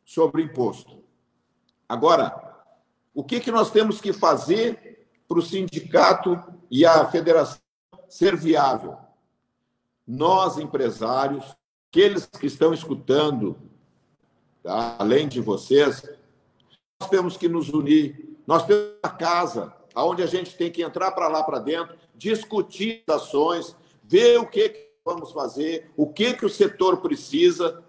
sobre imposto. Agora, o que nós temos que fazer para o sindicato e a federação ser viável? Nós, empresários, aqueles que estão escutando, tá? Além de vocês, nós temos que nos unir. Nós temos uma casa onde a gente tem que entrar para lá para dentro, discutir ações, ver o que vamos fazer, o que o setor precisa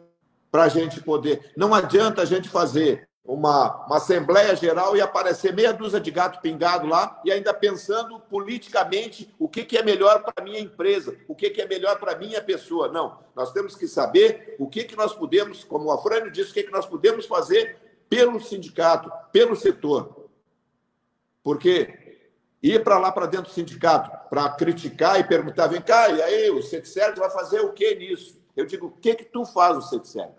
para a gente poder. Não adianta a gente fazer uma Assembleia Geral e aparecer meia dúzia de gato pingado lá e ainda pensando politicamente o que é melhor para a minha empresa, o que é melhor para a minha pessoa. Não, nós temos que saber o que nós podemos, como o Afrânio disse, o que nós podemos fazer pelo sindicato, pelo setor. Porque ir para lá para dentro do sindicato para criticar e perguntar, vem cá, e aí, o CETSERG vai fazer o que nisso? Eu digo, o que tu faz, o CETSERG?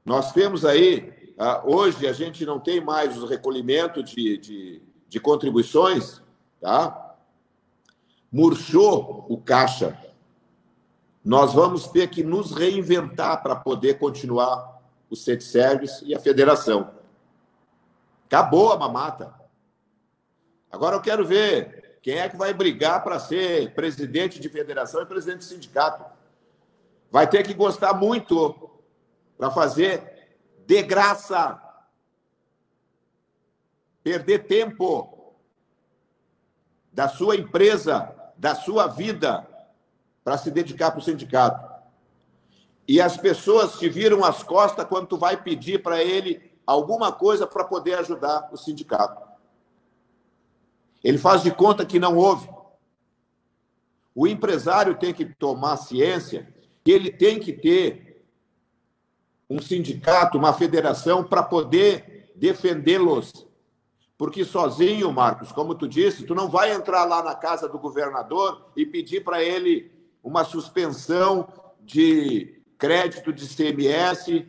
Nós temos aí, hoje a gente não tem mais o recolhimento de contribuições, tá? Murchou o caixa. Nós vamos ter que nos reinventar para poder continuar o CETSERG e a federação. Acabou a mamata. Agora eu quero ver quem é que vai brigar para ser presidente de federação e presidente de sindicato. Vai ter que gostar muito para fazer de graça, perder tempo da sua empresa, da sua vida, para se dedicar para o sindicato. e as pessoas te viram as costas quando tu vai pedir para ele alguma coisa para poder ajudar o sindicato. Ele faz de conta que não houve. O empresário tem que tomar ciência que ele tem que ter um sindicato, uma federação para poder defendê-los. Porque sozinho, Marcos, como tu disse, tu não vai entrar lá na casa do governador e pedir para ele uma suspensão de crédito de ICMS,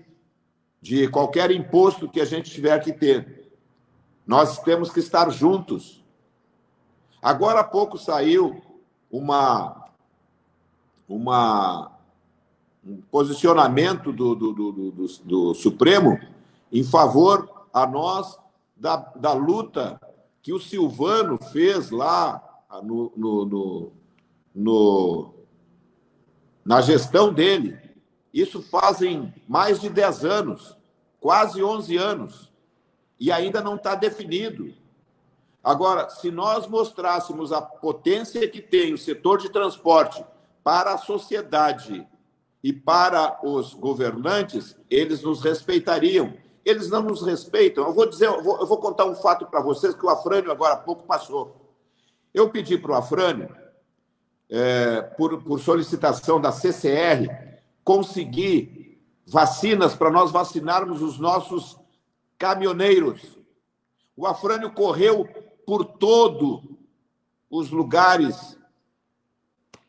de qualquer imposto que a gente tiver que ter. Nós temos que estar juntos. Agora há pouco saiu um posicionamento do Supremo em favor a nós da luta que o Silvano fez lá na gestão dele. Isso fazem mais de 10 anos, quase 11 anos, e ainda não está definido. Agora, se nós mostrássemos a potência que tem o setor de transporte para a sociedade e para os governantes, eles nos respeitariam. Eles não nos respeitam. Eu vou contar um fato para vocês que o Afrânio agora há pouco passou. Eu pedi para o Afrânio, por solicitação da CCR, conseguir vacinas para nós vacinarmos os nossos caminhoneiros. O Afrânio correu por todos os lugares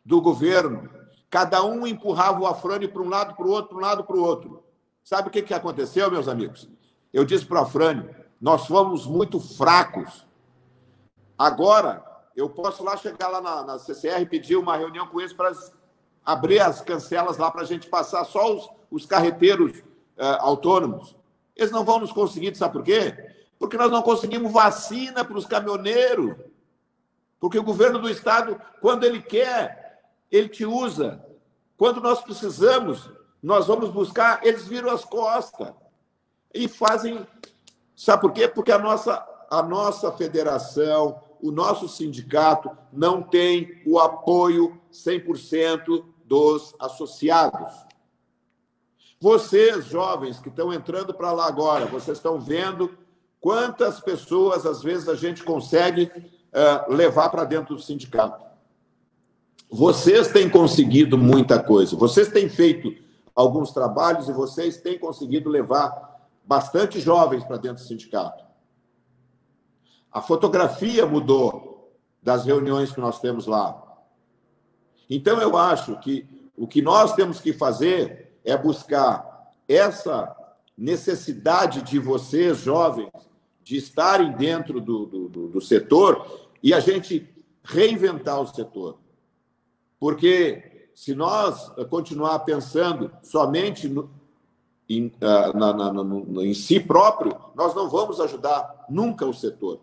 do governo. Cada um empurrava o Afrânio para um lado, para o outro, para um lado, para o outro. Sabe o que aconteceu, meus amigos? Eu disse para o Afrânio, nós fomos muito fracos. Agora, eu posso lá chegar lá na CCR e pedir uma reunião com eles para abrir as cancelas lá para a gente passar só os carreteiros autônomos. Eles não vão nos conseguir, sabe por quê? Porque nós não conseguimos vacina para os caminhoneiros. Porque o governo do estado, quando ele quer, ele te usa. Quando nós precisamos, nós vamos buscar, eles viram as costas. E fazem... Sabe por quê? Porque a nossa federação, o nosso sindicato, não tem o apoio 100% dos associados. Vocês, jovens, que estão entrando para lá agora, vocês estão vendo quantas pessoas, às vezes, a gente consegue levar para dentro do sindicato. Vocês têm conseguido muita coisa. Vocês têm feito alguns trabalhos e vocês têm conseguido levar bastante jovens para dentro do sindicato. A fotografia mudou das reuniões que nós temos lá. Então, eu acho que o que nós temos que fazer é buscar essa necessidade de vocês, jovens, de estarem dentro do setor e a gente reinventar o setor. Porque se nós continuar pensando somente em si próprio, nós não vamos ajudar nunca o setor.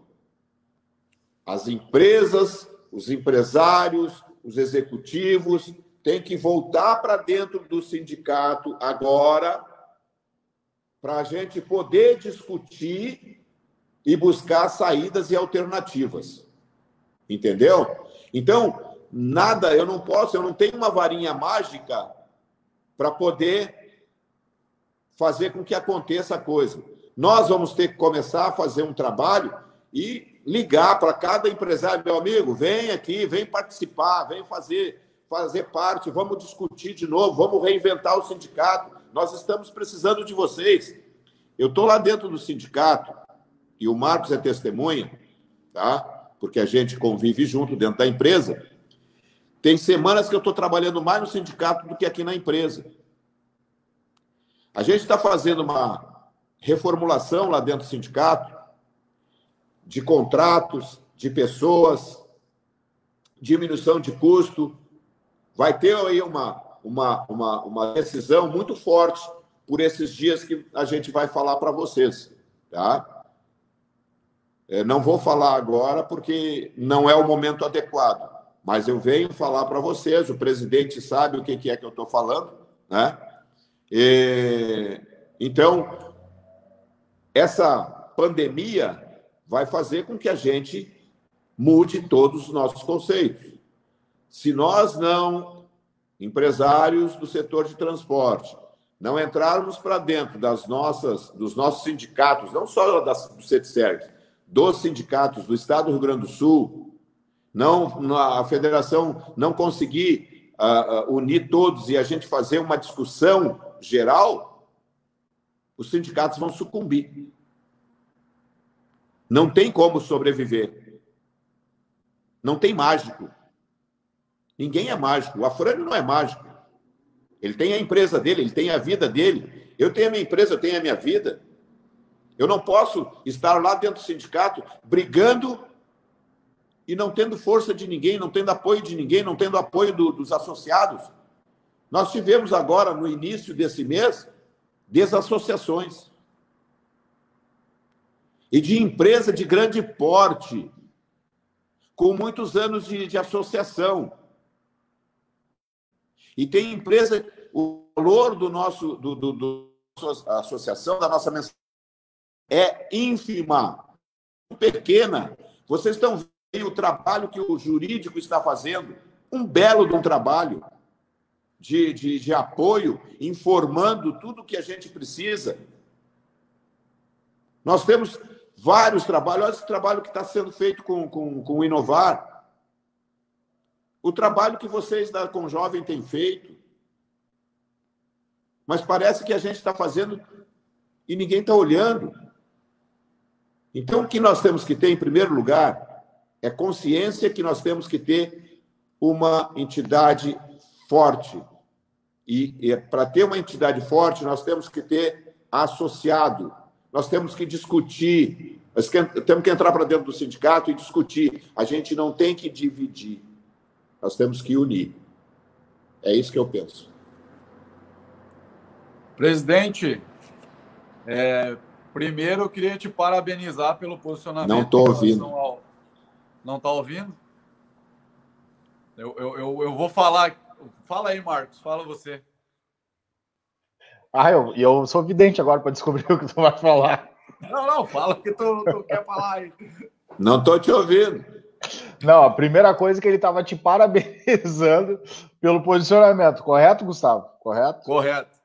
As empresas, os empresários, os executivos têm que voltar para dentro do sindicato agora para a gente poder discutir e buscar saídas e alternativas. Entendeu? Então, nada, eu não tenho uma varinha mágica para poder fazer com que aconteça a coisa. Nós vamos ter que começar a fazer um trabalho e ligar para cada empresário, meu amigo, vem aqui, vem participar, vem fazer parte, vamos discutir de novo, vamos reinventar o sindicato. Nós estamos precisando de vocês. Eu estou lá dentro do sindicato, e o Marcos é testemunha, tá? Porque a gente convive junto dentro da empresa. Tem semanas que eu estou trabalhando mais no sindicato do que aqui na empresa. A gente está fazendo uma reformulação lá dentro do sindicato, de contratos, de pessoas, diminuição de custo. Vai ter aí uma decisão muito forte por esses dias que a gente vai falar para vocês, tá? Não vou falar agora porque não é o momento adequado, mas eu venho falar para vocês, o presidente sabe o que é que eu estou falando, né? Então, essa pandemia vai fazer com que a gente mude todos os nossos conceitos. Se nós não empresários do setor de transporte, não entrarmos para dentro dos nossos sindicatos, não só do CETSERG, dos sindicatos do Estado do Rio Grande do Sul, a federação não conseguir unir todos e a gente fazer uma discussão geral, os sindicatos vão sucumbir. Não tem como sobreviver. Não tem mágico. Ninguém é mágico. O Afrânio não é mágico. Ele tem a empresa dele, ele tem a vida dele. Eu tenho a minha empresa, eu tenho a minha vida. Eu não posso estar lá dentro do sindicato brigando e não tendo força de ninguém, não tendo apoio de ninguém, não tendo apoio dos associados. Nós tivemos agora, no início desse mês, desassociações. E de empresa de grande porte, com muitos anos de associação. E tem empresa, o valor do nosso associação, da nossa mensagem, é ínfima, pequena. Vocês estão vendo o trabalho que o jurídico está fazendo, um belo de um trabalho de apoio, informando tudo o que a gente precisa. Nós temos vários trabalhos. Olha esse trabalho que está sendo feito com o Inovar. O trabalho que vocês da Conjovem têm feito. Mas parece que a gente está fazendo e ninguém está olhando. Então, o que nós temos que ter, em primeiro lugar, é consciência que nós temos que ter uma entidade forte. E para ter uma entidade forte, nós temos que ter associado. Nós temos que discutir. Nós temos que entrar para dentro do sindicato e discutir. A gente não tem que dividir. Nós temos que unir. É isso que eu penso. Presidente, primeiro eu queria te parabenizar pelo posicionamento. Não estou ouvindo. Não está ouvindo? Eu vou falar. Fala aí, Marcos. Fala você. Eu sou vidente agora para descobrir o que tu vai falar. Não, fala o que tu quer falar aí. Não estou te ouvindo. Não, a primeira coisa é que ele estava te parabenizando pelo posicionamento. Correto, Gustavo? Correto? Correto.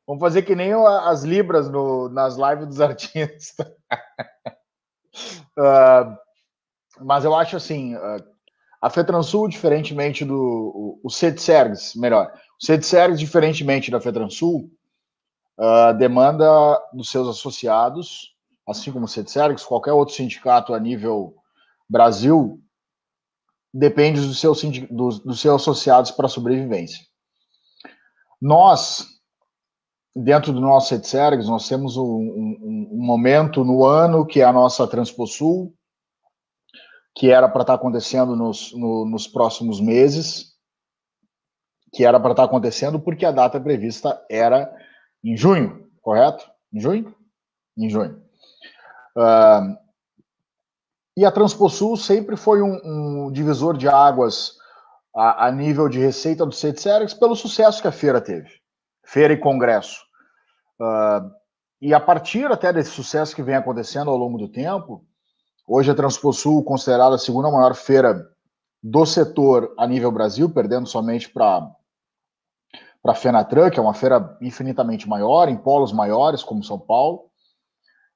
Vamos fazer que nem as libras nas lives dos artistas. Mas eu acho assim, a FETRANSUL, diferentemente o CETSERGS, melhor, o CETSERGS, diferentemente da FETRANSUL, demanda dos seus associados, assim como o CETSERGS, qualquer outro sindicato a nível Brasil, depende dos seus associados para a sobrevivência. Nós, dentro do nosso CETSERGS, nós temos um momento no ano que é a nossa Transposul, que era para estar acontecendo nos próximos meses, que era para estar acontecendo porque a data prevista era em junho, correto? Em junho? Em junho. E a Transposul sempre foi um divisor de águas a nível de receita do CETSERGS pelo sucesso que a feira teve. Feira e congresso. E a partir até desse sucesso que vem acontecendo ao longo do tempo, hoje a Transposul, considerada a segunda maior feira do setor a nível Brasil, perdendo somente para a Fenatran, que é uma feira infinitamente maior, em polos maiores, como São Paulo.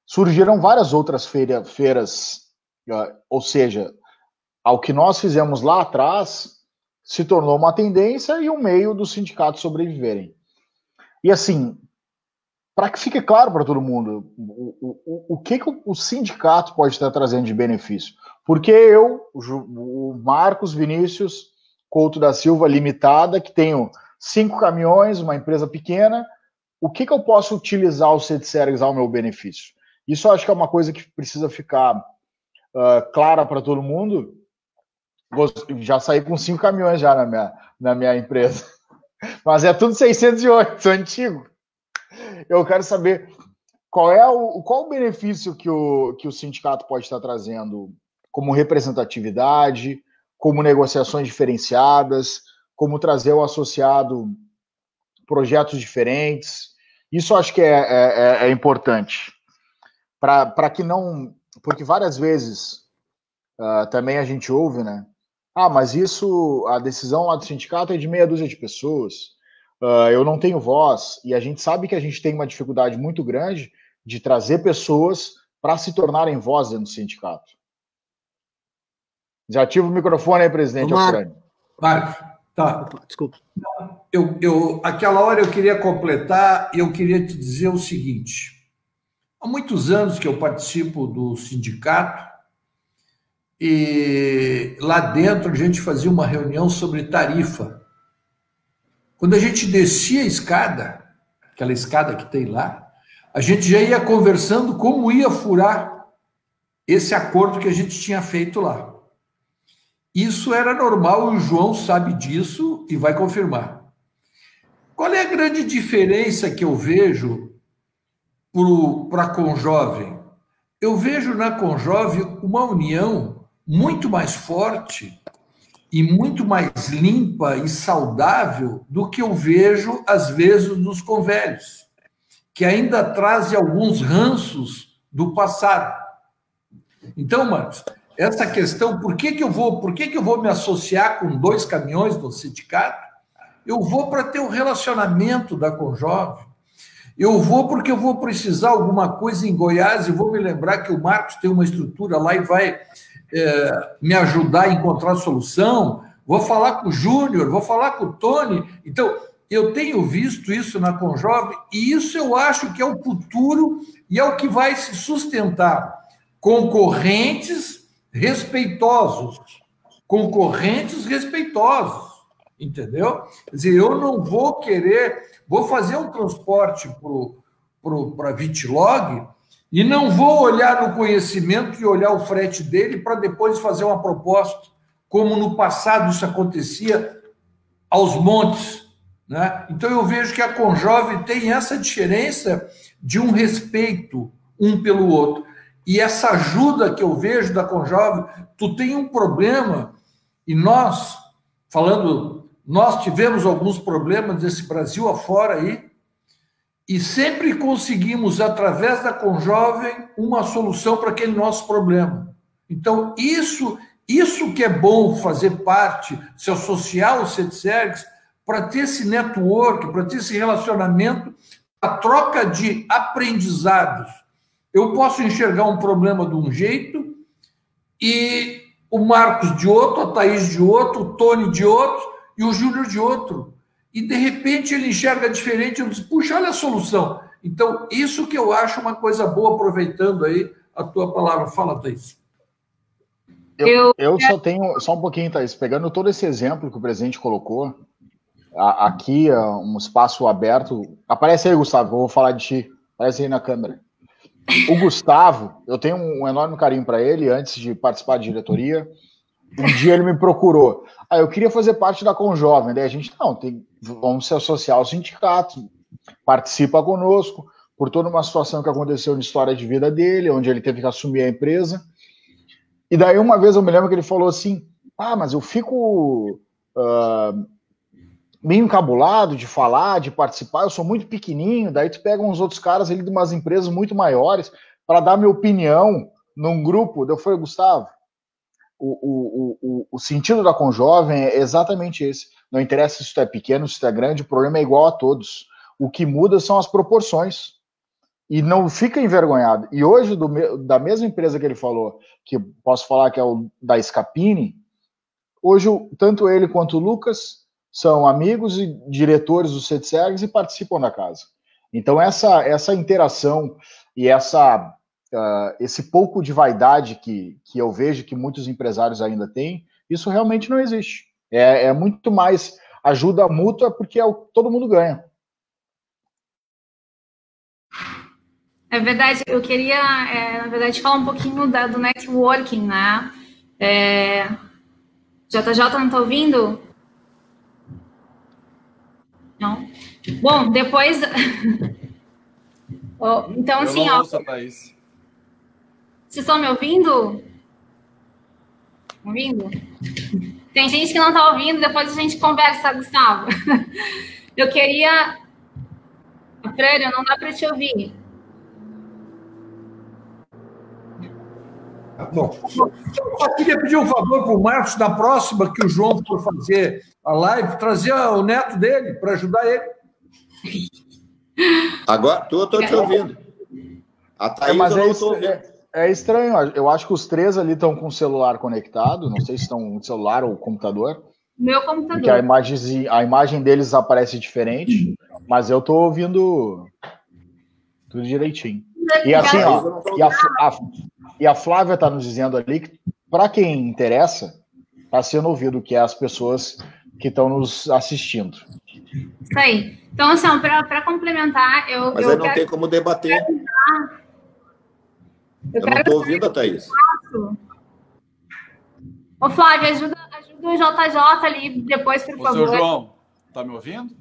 Surgiram várias outras feiras, ou seja, ao que nós fizemos lá atrás, se tornou uma tendência e um meio dos sindicatos sobreviverem. E assim, para que fique claro para todo mundo, o que o sindicato pode estar trazendo de benefício? Porque eu, o Marcos Vinícius Couto da Silva Limitada, que tenho 5 caminhões, uma empresa pequena, o que eu posso utilizar o CETSERGS ao meu benefício? Isso eu acho que é uma coisa que precisa ficar clara para todo mundo. Já saí com 5 caminhões já na minha empresa. Mas é tudo 608, sou antigo. Eu quero saber qual o benefício que o sindicato pode estar trazendo como representatividade, como negociações diferenciadas, como trazer o associado projetos diferentes. Isso eu acho que é importante. Para que não... Porque várias vezes também a gente ouve, né? mas isso, a decisão lá do sindicato é de meia dúzia de pessoas, eu não tenho voz, e a gente sabe que a gente tem uma dificuldade muito grande de trazer pessoas para se tornarem voz dentro do sindicato. Já ativa o microfone aí, presidente Alfrânio. Marcos, tá. Desculpa. Aquela hora eu queria completar e eu queria te dizer o seguinte. Há muitos anos que eu participo do sindicato e lá dentro a gente fazia uma reunião sobre tarifa. Quando a gente descia a escada, aquela escada que tem lá, a gente já ia conversando como ia furar esse acordo que a gente tinha feito lá. Isso era normal e o João sabe disso e vai confirmar. Qual é a grande diferença que eu vejo para a Conjovem? Eu vejo na Conjovem uma união muito mais forte e muito mais limpa e saudável do que eu vejo, às vezes, nos Convelhos, que ainda trazem alguns ranços do passado. Então, Marcos, essa questão, por que eu vou me associar com 2 caminhões no sindicato? Eu vou para ter o relacionamento da Conjovem. Eu vou porque eu vou precisar alguma coisa em Goiás e vou me lembrar que o Marcos tem uma estrutura lá e vai me ajudar a encontrar solução. Vou falar com o Júnior, vou falar com o Tony. Então, eu tenho visto isso na Conjovem e isso eu acho que é o futuro e é o que vai se sustentar. Concorrentes respeitosos, entendeu? Quer dizer, eu não vou vou fazer um transporte para Vitilog e não vou olhar no conhecimento e olhar o frete dele para depois fazer uma proposta, como no passado isso acontecia aos montes, né? Então eu vejo que a Conjovem tem essa diferença de um respeito um pelo outro. E essa ajuda que eu vejo da Conjovem, tu tem um problema, e nós tivemos alguns problemas desse Brasil afora aí, e sempre conseguimos, através da Conjovem, uma solução para aquele nosso problema. Então, isso que é bom fazer parte, se associar ao CETSERGS, para ter esse network, para ter esse relacionamento, a troca de aprendizados. Eu posso enxergar um problema de um jeito e o Marcos de outro, a Thaís de outro, o Tony de outro e o Júnior de outro. E, de repente, ele enxerga diferente e eu digo, puxa, olha a solução. Então, isso que eu acho uma coisa boa, aproveitando aí a tua palavra. Fala, Thaís. Eu só tenho, só um pouquinho, Thaís, pegando todo esse exemplo que o presidente colocou, aqui um espaço aberto. Aparece aí, Gustavo, eu vou falar de ti. Aparece aí na câmera. O Gustavo, eu tenho um enorme carinho para ele, antes de participar da diretoria. Um dia ele me procurou. Eu queria fazer parte da Conjovem. Daí a gente, vamos se associar ao sindicato, participa conosco, por toda uma situação que aconteceu na história de vida dele, onde ele teve que assumir a empresa. E daí uma vez eu me lembro que ele falou assim, mas eu fico meio encabulado de falar, de participar, eu sou muito pequenininho, daí tu pega uns outros caras ali de umas empresas muito maiores para dar minha opinião num grupo. Eu falei, Gustavo, o sentido da Conjovem é exatamente esse. Não interessa se tu é pequeno, se tu é grande, o problema é igual a todos. O que muda são as proporções. E não fica envergonhado. E hoje, da mesma empresa que ele falou, que posso falar que é o da Scapini, hoje tanto ele quanto o Lucas são amigos e diretores do CETSERGS e participam da casa. Então, essa interação e esse pouco de vaidade que eu vejo que muitos empresários ainda têm, isso realmente não existe. É muito mais ajuda mútua porque todo mundo ganha. É verdade, eu queria, na verdade, falar um pouquinho do networking, né? JJ, não está ouvindo? Não? Bom, depois... então, eu assim, não ouço, Thaís. Vocês estão me ouvindo? Ouvindo? Tem gente que não está ouvindo, depois a gente conversa, Gustavo. Eu queria... Frânio, não dá para te ouvir. Bom, eu só queria pedir um favor para o Marcos, na próxima que o João for fazer a live, trazer o neto dele para ajudar ele. Agora, estou te ouvindo. A Thaís mas eu não estou ouvindo. É estranho, eu acho que os três ali estão com o celular conectado, não sei se estão no celular ou computador. Meu computador. Porque a imagem deles aparece diferente, mas eu estou ouvindo tudo direitinho. E assim, ó, e a Flávia está nos dizendo ali que, para quem interessa, está sendo ouvido, que é as pessoas que estão nos assistindo. Isso aí. Então, assim, para complementar, Mas aí não tem como debater. Eu não estou ouvindo a Thaís. Ô, Flávia, ajuda o JJ ali depois, por favor. Seu João, tá me ouvindo?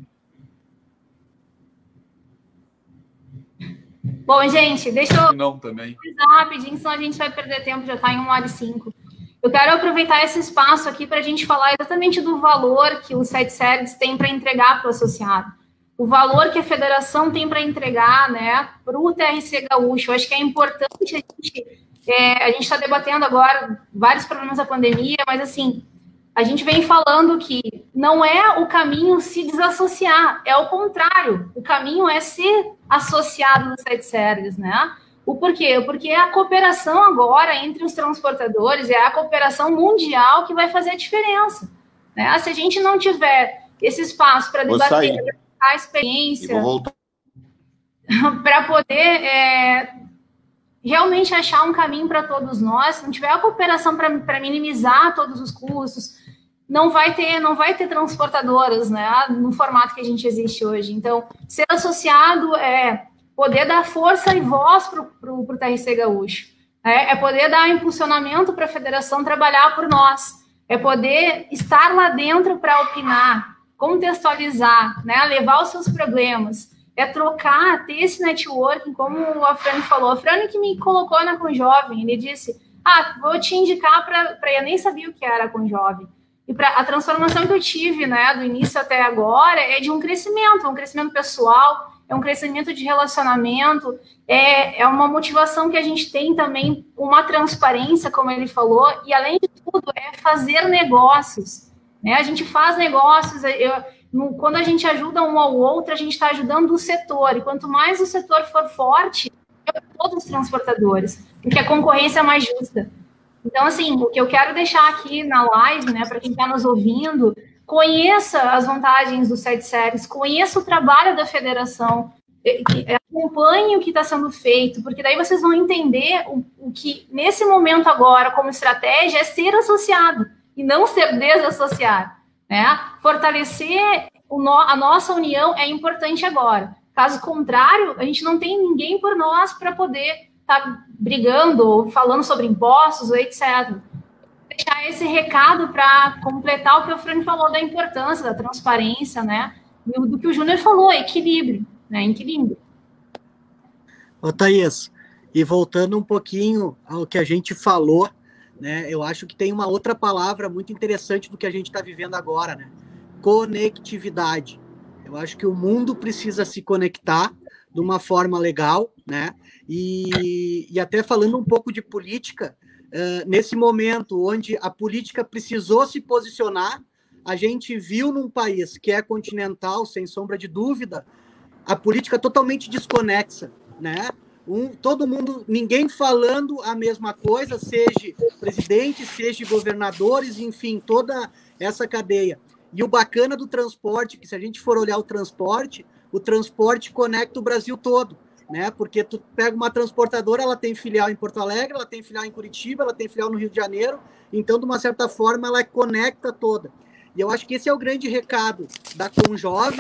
Bom, gente, deixa eu não também. Rapidinho, senão a gente vai perder tempo, já está em 1h05. Eu quero aproveitar esse espaço aqui para a gente falar exatamente do valor que o SETSERGS tem para entregar para o associado. O valor que a federação tem para entregar, né, para o TRC Gaúcho. Eu acho que é importante a gente está debatendo agora vários problemas da pandemia, mas assim, a gente vem falando que não é o caminho se desassociar, é o contrário. O caminho é ser associado do SETSERGS, né? O porquê? Porque é a cooperação agora entre os transportadores, é a cooperação mundial que vai fazer a diferença, né? Se a gente não tiver esse espaço para debater a experiência, para poder realmente achar um caminho para todos nós, se não tiver a cooperação para minimizar todos os custos, não vai ter transportadoras, né, no formato que a gente existe hoje. Então, ser associado é poder dar força e voz para o TRC Gaúcho, é poder dar impulsionamento para a federação trabalhar por nós, é poder estar lá dentro para opinar, contextualizar, né, levar os seus problemas, é trocar, ter esse networking, como a Frane falou. A Frane que me colocou na Conjovem, ele disse, vou te indicar para... Eu nem sabia o que era a Conjovem. E a transformação que eu tive, né, do início até agora, é de um crescimento pessoal, é um crescimento de relacionamento, é uma motivação que a gente tem também, uma transparência, como ele falou, e além de tudo, é fazer negócios, né? A gente faz negócios, quando a gente ajuda um ao outro, a gente está ajudando o setor, e quanto mais o setor for forte, todos os transportadores, porque a concorrência é mais justa. Então, assim, o que eu quero deixar aqui na live, né, para quem está nos ouvindo, conheça as vantagens do SETSERGS, conheça o trabalho da federação, acompanhe o que está sendo feito, porque daí vocês vão entender o que, nesse momento agora, como estratégia, é ser associado e não ser desassociado, né? Fortalecer a nossa união é importante agora. Caso contrário, a gente não tem ninguém por nós para poder estar brigando ou falando sobre impostos ou etc. Deixar esse recado para completar o que o Fran falou da importância da transparência, né? E do que o Júnior falou, equilíbrio, né? Equilíbrio. Ô, Thaís, e voltando um pouquinho ao que a gente falou, né? Eu acho que tem uma outra palavra muito interessante do que a gente está vivendo agora, né? Conectividade. Eu acho que o mundo precisa se conectar de uma forma legal, né? E até falando um pouco de política, nesse momento onde a política precisou se posicionar, a gente viu num país que é continental, sem sombra de dúvida, a política totalmente desconexa, né? Todo mundo, ninguém falando a mesma coisa, seja presidente, seja governadores, enfim, toda essa cadeia. E o bacana do transporte, que se a gente for olhar o transporte conecta o Brasil todo, né? Porque tu pega uma transportadora, ela tem filial em Porto Alegre, ela tem filial em Curitiba, ela tem filial no Rio de Janeiro, então, de uma certa forma, ela conecta toda. E eu acho que esse é o grande recado da Conjovem,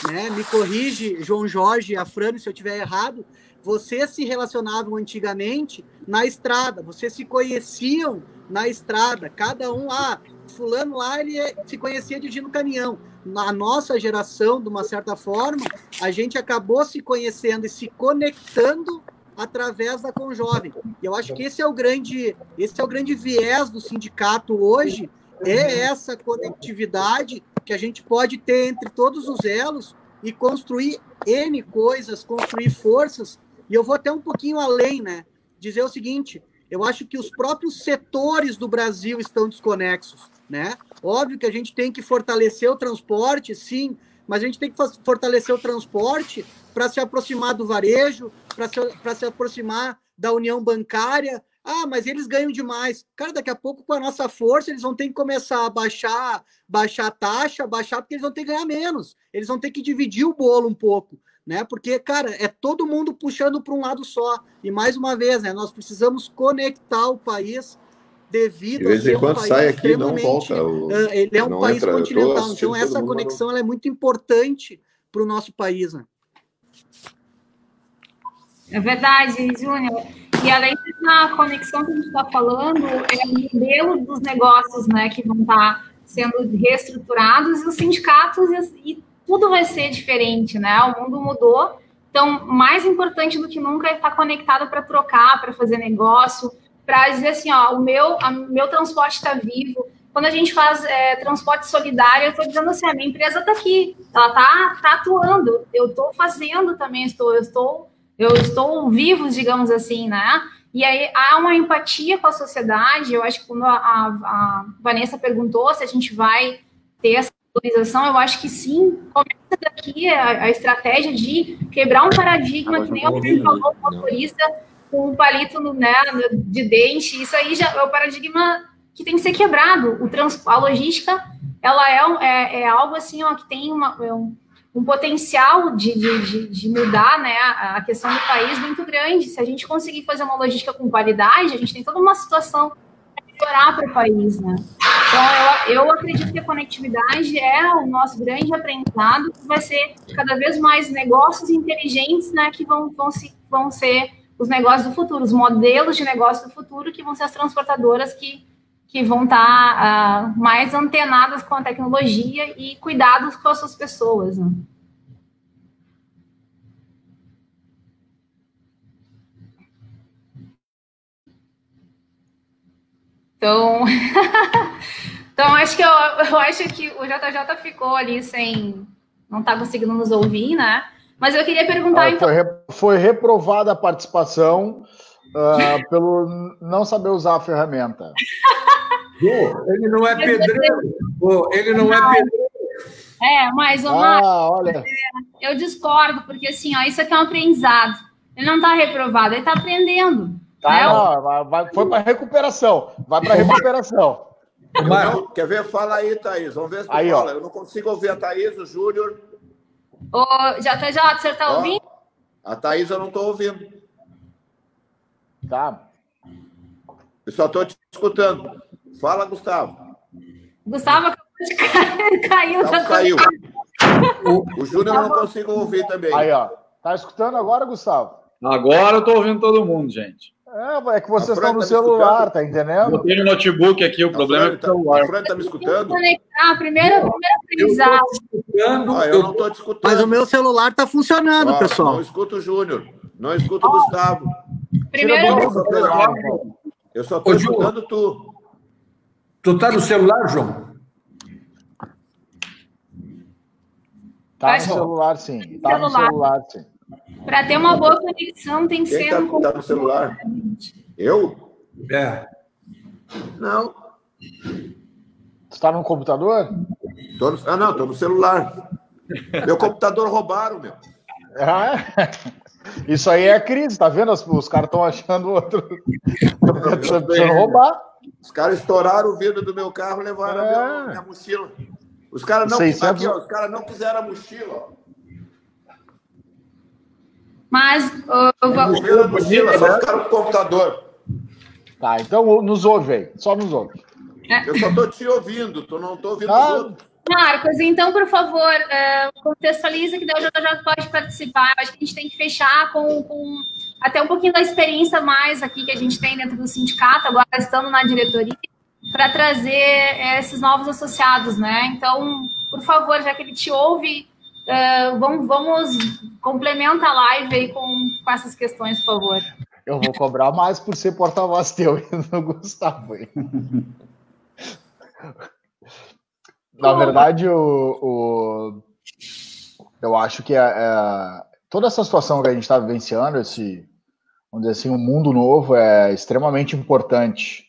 né? Me corrige, João Jorge, a Frane, se eu estiver errado, vocês se relacionavam antigamente na estrada, vocês se conheciam na estrada, cada um, fulano lá, ele se conhecia dirigindo caminhão. Na nossa geração, de uma certa forma, a gente acabou se conhecendo e se conectando através da Conjovem. E eu acho que esse é o grande viés do sindicato hoje, é essa conectividade que a gente pode ter entre todos os elos e construir N coisas, construir forças. E eu vou até um pouquinho além, né? Dizer o seguinte, eu acho que os próprios setores do Brasil estão desconexos, né? Óbvio que a gente tem que fortalecer o transporte, sim, mas a gente tem que fortalecer o transporte para se aproximar do varejo, para se aproximar da união bancária. Ah, mas eles ganham demais. Cara, daqui a pouco, com a nossa força, eles vão ter que começar a baixar a taxa, porque eles vão ter que ganhar menos. Eles vão ter que dividir o bolo um pouco, né? Porque, cara, é todo mundo puxando para um lado só. E, mais uma vez, né, nós precisamos conectar o país devido a ser um país sai aqui, não extremamente... volta, ele é um país continental, então essa conexão ela é muito importante para o nosso país, né? É verdade, Júnior. E além dessa conexão que a gente está falando, é o modelo dos negócios, né, que vão estar sendo reestruturados, e os sindicatos, e tudo vai ser diferente, né? O mundo mudou. Então, mais importante do que nunca é estar conectado para trocar, para fazer negócio, para dizer assim, ó, o meu transporte está vivo. Quando a gente faz transporte solidário, eu estou dizendo assim, a minha empresa está aqui, ela está atuando, eu estou fazendo também, eu estou vivo, digamos assim, né? E aí há uma empatia com a sociedade. Eu acho que quando a Vanessa perguntou se a gente vai ter essa valorização, eu acho que sim. Começa daqui a estratégia de quebrar um paradigma, que nem eu falou, o motorista com um palito de dente. Isso aí já é o paradigma que tem que ser quebrado. A logística, ela é algo assim, ó, que tem um potencial de mudar, né, a questão do país muito grande. Se a gente conseguir fazer uma logística com qualidade, a gente tem toda uma situação para melhorar para o país, né? Então, eu acredito que a conectividade é o nosso grande aprendizado, que vai ser cada vez mais negócios inteligentes, né, que vão ser os negócios do futuro, os modelos de negócio do futuro, que vão ser as transportadoras que vão estar mais antenadas com a tecnologia e cuidados com as suas pessoas, né? Então, acho que eu acho que o JJ ficou ali sem... não está conseguindo nos ouvir, né? Mas eu queria perguntar... então... Foi reprovada a participação pelo não saber usar a ferramenta. Ele não é pedreiro. Ele não é pedreiro. Mas, olha, eu discordo, porque assim, ó, isso aqui é um aprendizado. Ele não está reprovado, ele está aprendendo. Foi para recuperação. Vai para recuperação. Quer ver? Fala aí, Thaís. Vamos ver se tu fala. Ó. Eu não consigo ouvir a Thaís, o Júnior. Ô, JJ, você está ouvindo? A Thaís eu não estou ouvindo. Tá. Eu só estou te escutando. Fala, Gustavo. Gustavo caiu. Caiu. O Júnior eu não consigo ouvir também. Aí, ó. Tá escutando agora, Gustavo? Agora eu tô ouvindo todo mundo, gente. É que vocês estão no celular, tá entendendo? Eu tenho no notebook aqui, o problema é o celular. A Fran tá me escutando? Primeiro aprendizado. Eu não tô te escutando. Mas o meu celular tá funcionando, pessoal. Não escuto o Júnior. Não escuto o Gustavo. Eu só tô escutando tu. Tu tá no celular, João? Tá no celular, sim. Tá no celular, sim. Para ter uma boa conexão, tem que ser... Quem tá no celular? Eu? Não. Tu tá no computador? Não, tô no celular. Meu computador roubaram, meu. Isso aí é crise, tá vendo? Os caras estão achando outro. Estão precisando roubar. Os caras estouraram o vidro do meu carro e levaram a minha mochila. Os caras não, os caras não quiseram a mochila, ó. Mas... a mochila, só ficaram com o computador. Tá, então nos ouve aí. Só nos ouve. Eu só tô te ouvindo, tu não tô ouvindo os outros. Marcos, então, por favor, contextualiza que daí o JJ pode participar. Eu acho que a gente tem que fechar com até um pouquinho da experiência mais aqui que a gente tem dentro do sindicato, agora estando na diretoria, para trazer esses novos associados, né? Então, por favor, já que ele te ouve, vamos complementa a live aí com essas questões, por favor. Eu vou cobrar mais por ser porta-voz teu e do Gustavo. Na verdade, eu acho que toda essa situação que a gente está vivenciando, vamos dizer assim, um mundo novo, é extremamente importante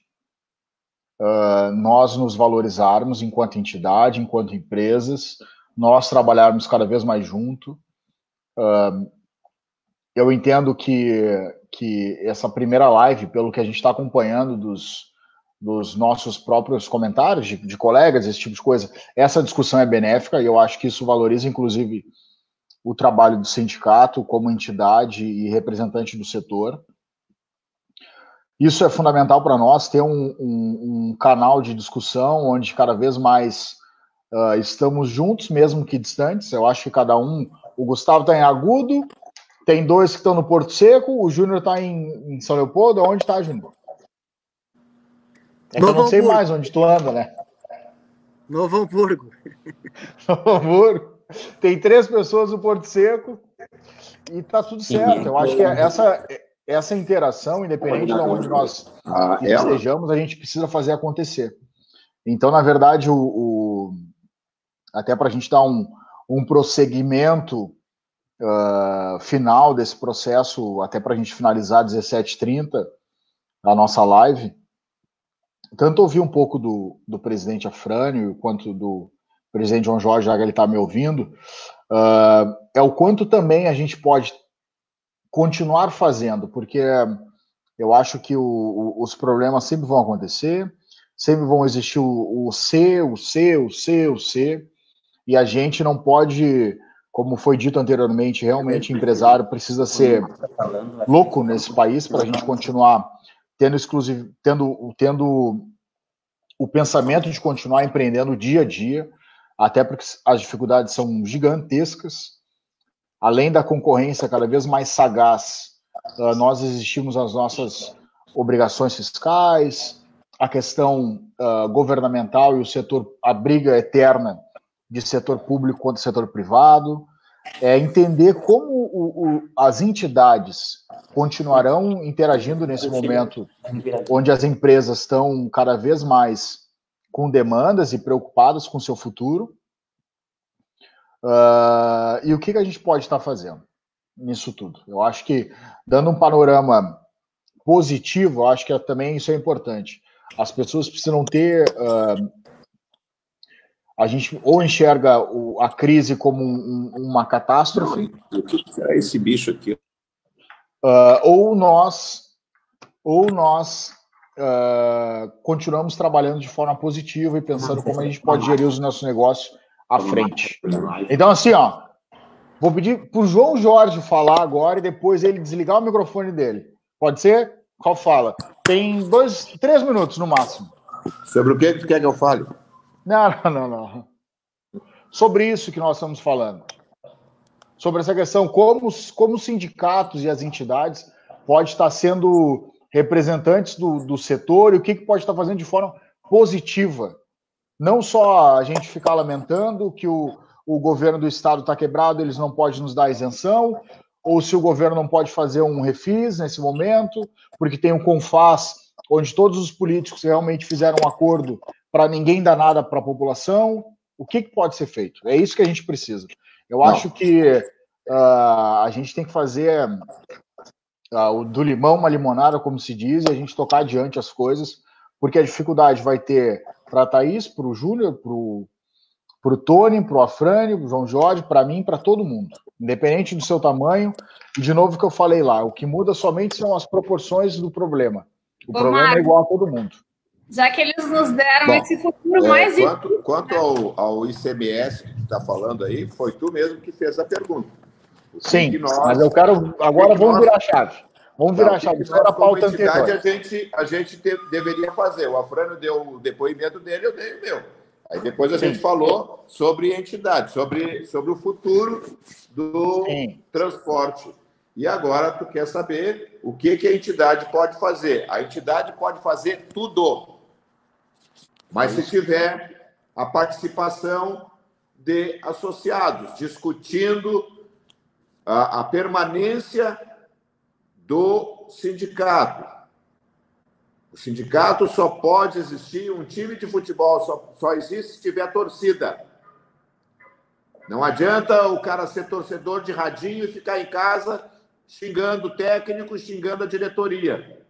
nós nos valorizarmos enquanto entidade, enquanto empresas, nós trabalharmos cada vez mais junto. Eu entendo que essa primeira live, pelo que a gente está acompanhando dos nossos próprios comentários, de colegas, esse tipo de coisa, essa discussão é benéfica e eu acho que isso valoriza, inclusive, o trabalho do sindicato como entidade e representante do setor. Isso é fundamental para nós, ter um canal de discussão onde cada vez mais estamos juntos, mesmo que distantes. Eu acho que cada um... O Gustavo está em Agudo, tem 2 que estão no Porto Seco, o Júnior está em São Leopoldo. Onde está, Júnior? É que eu não sei mais onde tu anda, né? Novo Hamburgo. Novo Hamburgo. Tem 3 pessoas no Porto Seco e tá tudo certo. Eu acho que essa interação, independente de onde nós estejamos, a gente precisa fazer acontecer. Então, na verdade, até para a gente dar um prosseguimento final desse processo, até para a gente finalizar 17h30 a nossa live, tanto ouvir um pouco do presidente Afrânio quanto do presidente João Jorge, já que ele está me ouvindo, é o quanto também a gente pode continuar fazendo, porque eu acho que os problemas sempre vão acontecer, sempre vão existir o C, e a gente não pode, como foi dito anteriormente, realmente empresário precisa ser louco nesse país para a gente continuar tendo o pensamento de continuar empreendendo dia a dia, até porque as dificuldades são gigantescas. Além da concorrência cada vez mais sagaz, nós existimos as nossas obrigações fiscais, a questão governamental e a briga eterna de setor público contra setor privado, entender como as entidades continuarão interagindo nesse momento onde as empresas estão cada vez mais com demandas e preocupadas com o seu futuro. E o que a gente pode estar fazendo nisso tudo? Eu acho que, dando um panorama positivo, eu acho que também isso é importante. As pessoas precisam ter... a gente ou enxerga a crise como uma catástrofe... O que será esse bicho aqui? Ou nós continuamos trabalhando de forma positiva e pensando como a gente pode gerir os nossos negócios à frente. Então, assim, ó, vou pedir para o João Jorge falar agora e depois ele desligar o microfone dele. Pode ser? Qual fala? Tem 3 minutos no máximo. Sobre o que tu quer que eu fale? Não. Sobre isso que nós estamos falando. Sobre essa questão, como os sindicatos e as entidades podem estar sendo representantes do setor e o que pode estar fazendo de forma positiva. Não só a gente ficar lamentando que o governo do estado está quebrado, eles não podem nos dar isenção, ou se o governo não pode fazer um refis nesse momento, porque tem um CONFAS, onde todos os políticos realmente fizeram um acordo para ninguém dar nada para a população. O que pode ser feito? É isso que a gente precisa. Eu acho que a gente tem que fazer do limão uma limonada, como se diz, e a gente tocar adiante as coisas, porque a dificuldade vai ter para a Thaís, para o Júnior, para o Tony, para o Afrânio, para o João Jorge, para mim, para todo mundo, independente do seu tamanho. E, de novo, o que eu falei lá, o que muda somente são as proporções do problema. O problema Marcos, é igual a todo mundo. Já que eles nos deram esse futuro mais... Quanto ao ICMS que tu está falando aí, foi tu mesmo que fez a pergunta. Sim, mas eu quero... Agora vamos virar a chave. Vamos virar a chave. Isso era a pauta anterior. A gente deveria fazer. O Afrânio deu o depoimento dele, eu dei o meu. Aí depois a gente falou sobre entidade, sobre o futuro do transporte. E agora tu quer saber o que a entidade pode fazer. A entidade pode fazer tudo. Mas se tiver a participação de associados, discutindo a permanência do sindicato. O sindicato só pode existir, um time de futebol só existe se tiver torcida. Não adianta o cara ser torcedor de radinho e ficar em casa xingando o técnico, xingando a diretoria.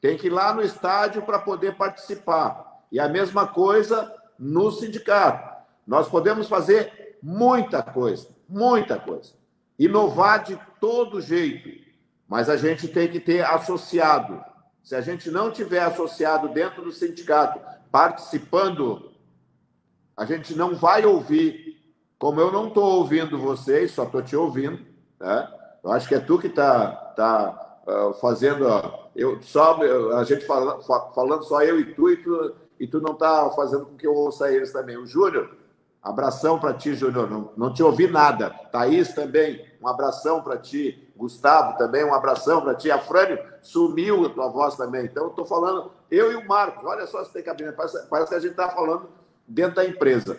Tem que ir lá no estádio para poder participar. E a mesma coisa no sindicato. Nós podemos fazer muita coisa. Inovar de todo jeito. Mas a gente tem que ter associado. Se a gente não tiver associado dentro do sindicato, participando, a gente não vai ouvir. Como eu não estou ouvindo vocês, só estou te ouvindo, né? Eu acho que é tu que tá fazendo... a gente falando só eu e tu não está fazendo com que eu ouça eles também. O Júnior, abração para ti, Júnior. Não te ouvi nada. Thaís também, um abração para ti. Gustavo também, um abração para ti. A Frânio, sumiu a tua voz também. Então, eu estou falando, eu e o Marcos. Olha só se tem cabine. Parece que a gente está falando dentro da empresa.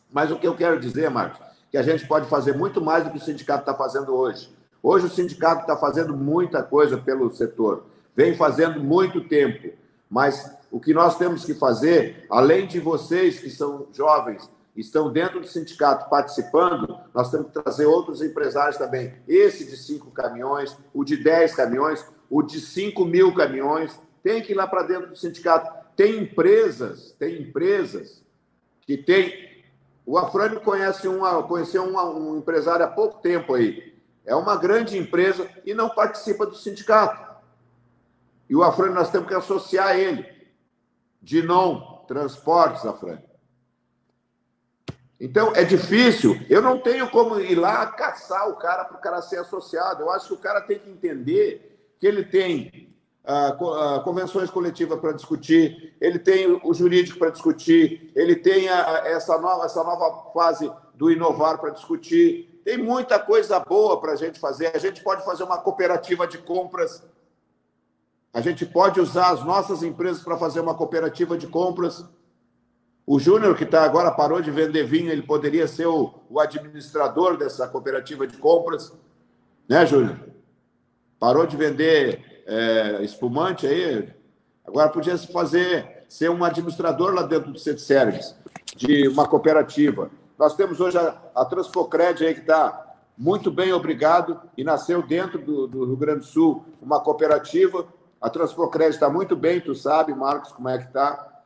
Mas o que eu quero dizer, Marcos, que a gente pode fazer muito mais do que o sindicato está fazendo hoje. Hoje o sindicato está fazendo muita coisa pelo setor. Vem fazendo muito tempo. Mas o que nós temos que fazer, além de vocês que são jovens, estão dentro do sindicato participando, nós temos que trazer outros empresários também. Esse de 5 caminhões, o de 10 caminhões, o de 5.000 caminhões, tem que ir lá para dentro do sindicato. Tem empresas que tem... O Afrânio conheceu um empresário há pouco tempo aí. É uma grande empresa e não participa do sindicato. E o Afrânio, nós temos que associar ele. Dinon Transportes, Afrânio. Então, é difícil. Eu não tenho como ir lá caçar o cara para o cara ser associado. Eu acho que o cara tem que entender que ele tem convenções coletivas para discutir, ele tem o jurídico para discutir, ele tem essa nova fase do inovar para discutir. Tem muita coisa boa para a gente fazer. A gente pode fazer uma cooperativa de compras. A gente pode usar as nossas empresas para fazer uma cooperativa de compras. O Júnior, que agora parou de vender vinho, ele poderia ser o administrador dessa cooperativa de compras. Né, Júnior? Parou de vender espumante aí. Agora podia ser um administrador lá dentro do Setservice, de uma cooperativa. Nós temos hoje a Transpocred aí, que está muito bem, obrigado, e nasceu dentro do Rio Grande do Sul uma cooperativa. A Transpocred está muito bem, tu sabe, Marcos, como é que está.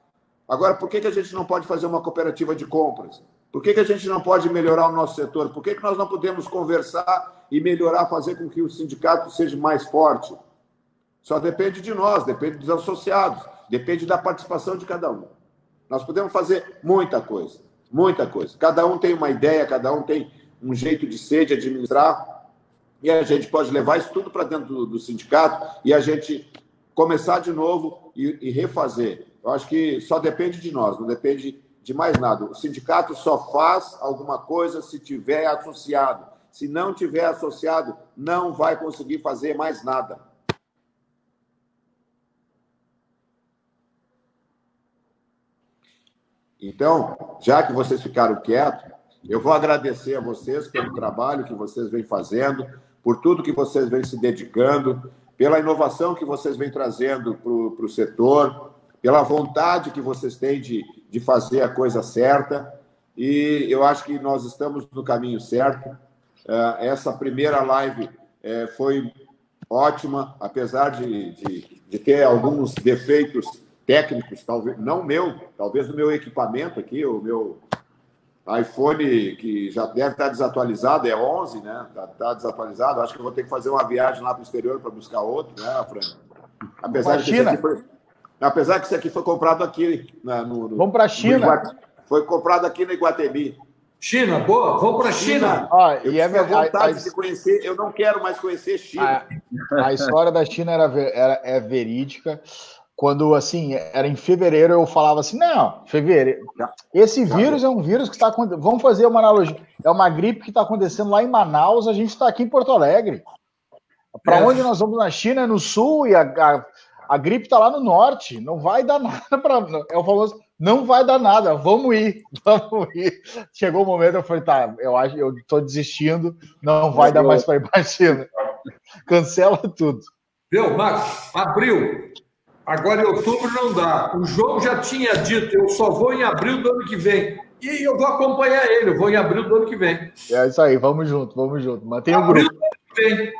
Agora, por que a gente não pode fazer uma cooperativa de compras? Por que a gente não pode melhorar o nosso setor? Por que nós não podemos conversar e melhorar, fazer com que o sindicato seja mais forte? Só depende de nós, depende dos associados, depende da participação de cada um. Nós podemos fazer muita coisa, muita coisa. Cada um tem uma ideia, cada um tem um jeito de ser, de administrar, e a gente pode levar isso tudo para dentro do sindicato e a gente começar de novo e refazer. Eu acho que só depende de nós, não depende de mais nada. O sindicato só faz alguma coisa se tiver associado. Se não tiver associado, não vai conseguir fazer mais nada. Então, já que vocês ficaram quietos, eu vou agradecer a vocês pelo trabalho que vocês vêm fazendo, por tudo que vocês vêm se dedicando, pela inovação que vocês vêm trazendo para o setor, pela vontade que vocês têm de fazer a coisa certa. E eu acho que nós estamos no caminho certo. Essa primeira live foi ótima, apesar de ter alguns defeitos técnicos, talvez não meu, talvez do meu equipamento aqui, o meu iPhone, que já deve estar desatualizado, é 11, né? Está desatualizado. Acho que eu vou ter que fazer uma viagem lá para o exterior para buscar outro, né, Fran? Apesar que isso aqui foi comprado aqui vamos para a China. Foi comprado aqui no Iguatemi. China, boa, vamos para a China. Eu tive vontade de conhecer, eu não quero mais conhecer China. A história da China é verídica. Quando, assim, era em fevereiro, eu falava assim, não, fevereiro, esse vírus é um vírus que está acontecendo, vamos fazer uma analogia, é uma gripe que está acontecendo lá em Manaus, a gente está aqui em Porto Alegre. Para onde nós vamos na China, é no sul, e a gripe está lá no norte, não vai dar nada para... É o famoso, não vai dar nada, vamos ir. Chegou o momento, eu falei, tá, eu estou desistindo, não vai dar mais para ir para a China. Cancela tudo. Viu, Marcos? Abril. Agora em outubro não dá. O João já tinha dito, eu só vou em abril do ano que vem. E eu vou acompanhar ele, eu vou em abril do ano que vem. É isso aí, vamos junto. Mantenha o grupo. Abril do ano que vem.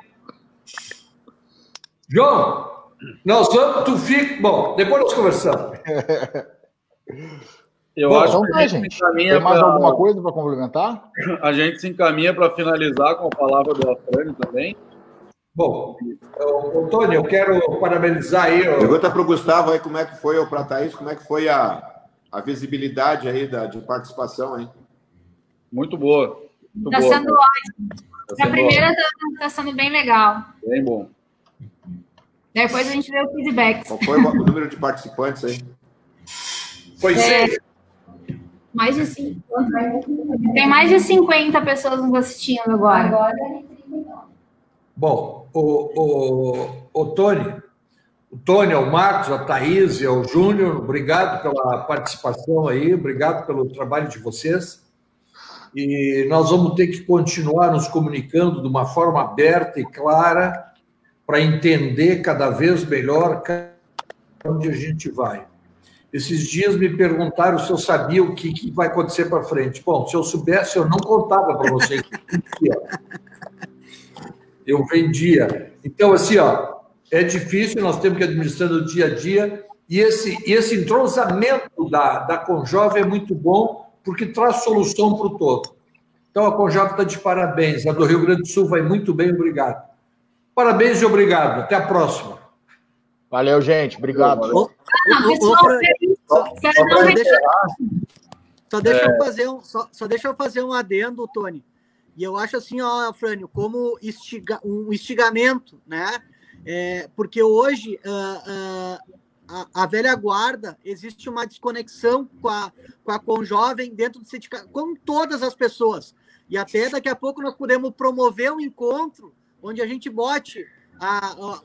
João, nós vamos, tu fica... Bom, depois nós conversamos. Eu acho que a gente tem mais alguma coisa para complementar? A gente se encaminha para finalizar com a palavra do Afrânio também. Bom, Antônio, eu quero parabenizar aí... Pergunta para o Gustavo aí como é que foi, ou para a Thaís, como é que foi a visibilidade aí de participação, hein? Muito boa. Está sendo ótimo. A primeira está sendo bem legal. Bem bom. Depois a gente vê o feedback. Qual foi o número de participantes aí? Foi 6. Mais de 50. Tem mais de 50 pessoas nos assistindo agora. Bom, o Tony, o Marcos, a Thaís e o Júnior, obrigado pela participação aí, obrigado pelo trabalho de vocês. E nós vamos ter que continuar nos comunicando de uma forma aberta e clara para entender cada vez melhor onde a gente vai. Esses dias me perguntaram se eu sabia o que vai acontecer para frente. Bom, se eu soubesse, eu não contava para vocês. Eu vendia. Então, assim, ó, é difícil, nós temos que administrar no dia a dia, e esse entrosamento da Conjove é muito bom, porque traz solução para o todo. Então, a Conjove está de parabéns. A do Rio Grande do Sul vai muito bem, obrigado. Parabéns e obrigado. Até a próxima. Valeu, gente. Obrigado. Só deixa eu fazer um adendo, Tony. E eu acho assim, ó, Frânio, como um instigamento, né? Porque hoje a velha guarda, existe uma desconexão com a Conjovem dentro do sindicato, com todas as pessoas. E até daqui a pouco nós podemos promover um encontro onde a gente bote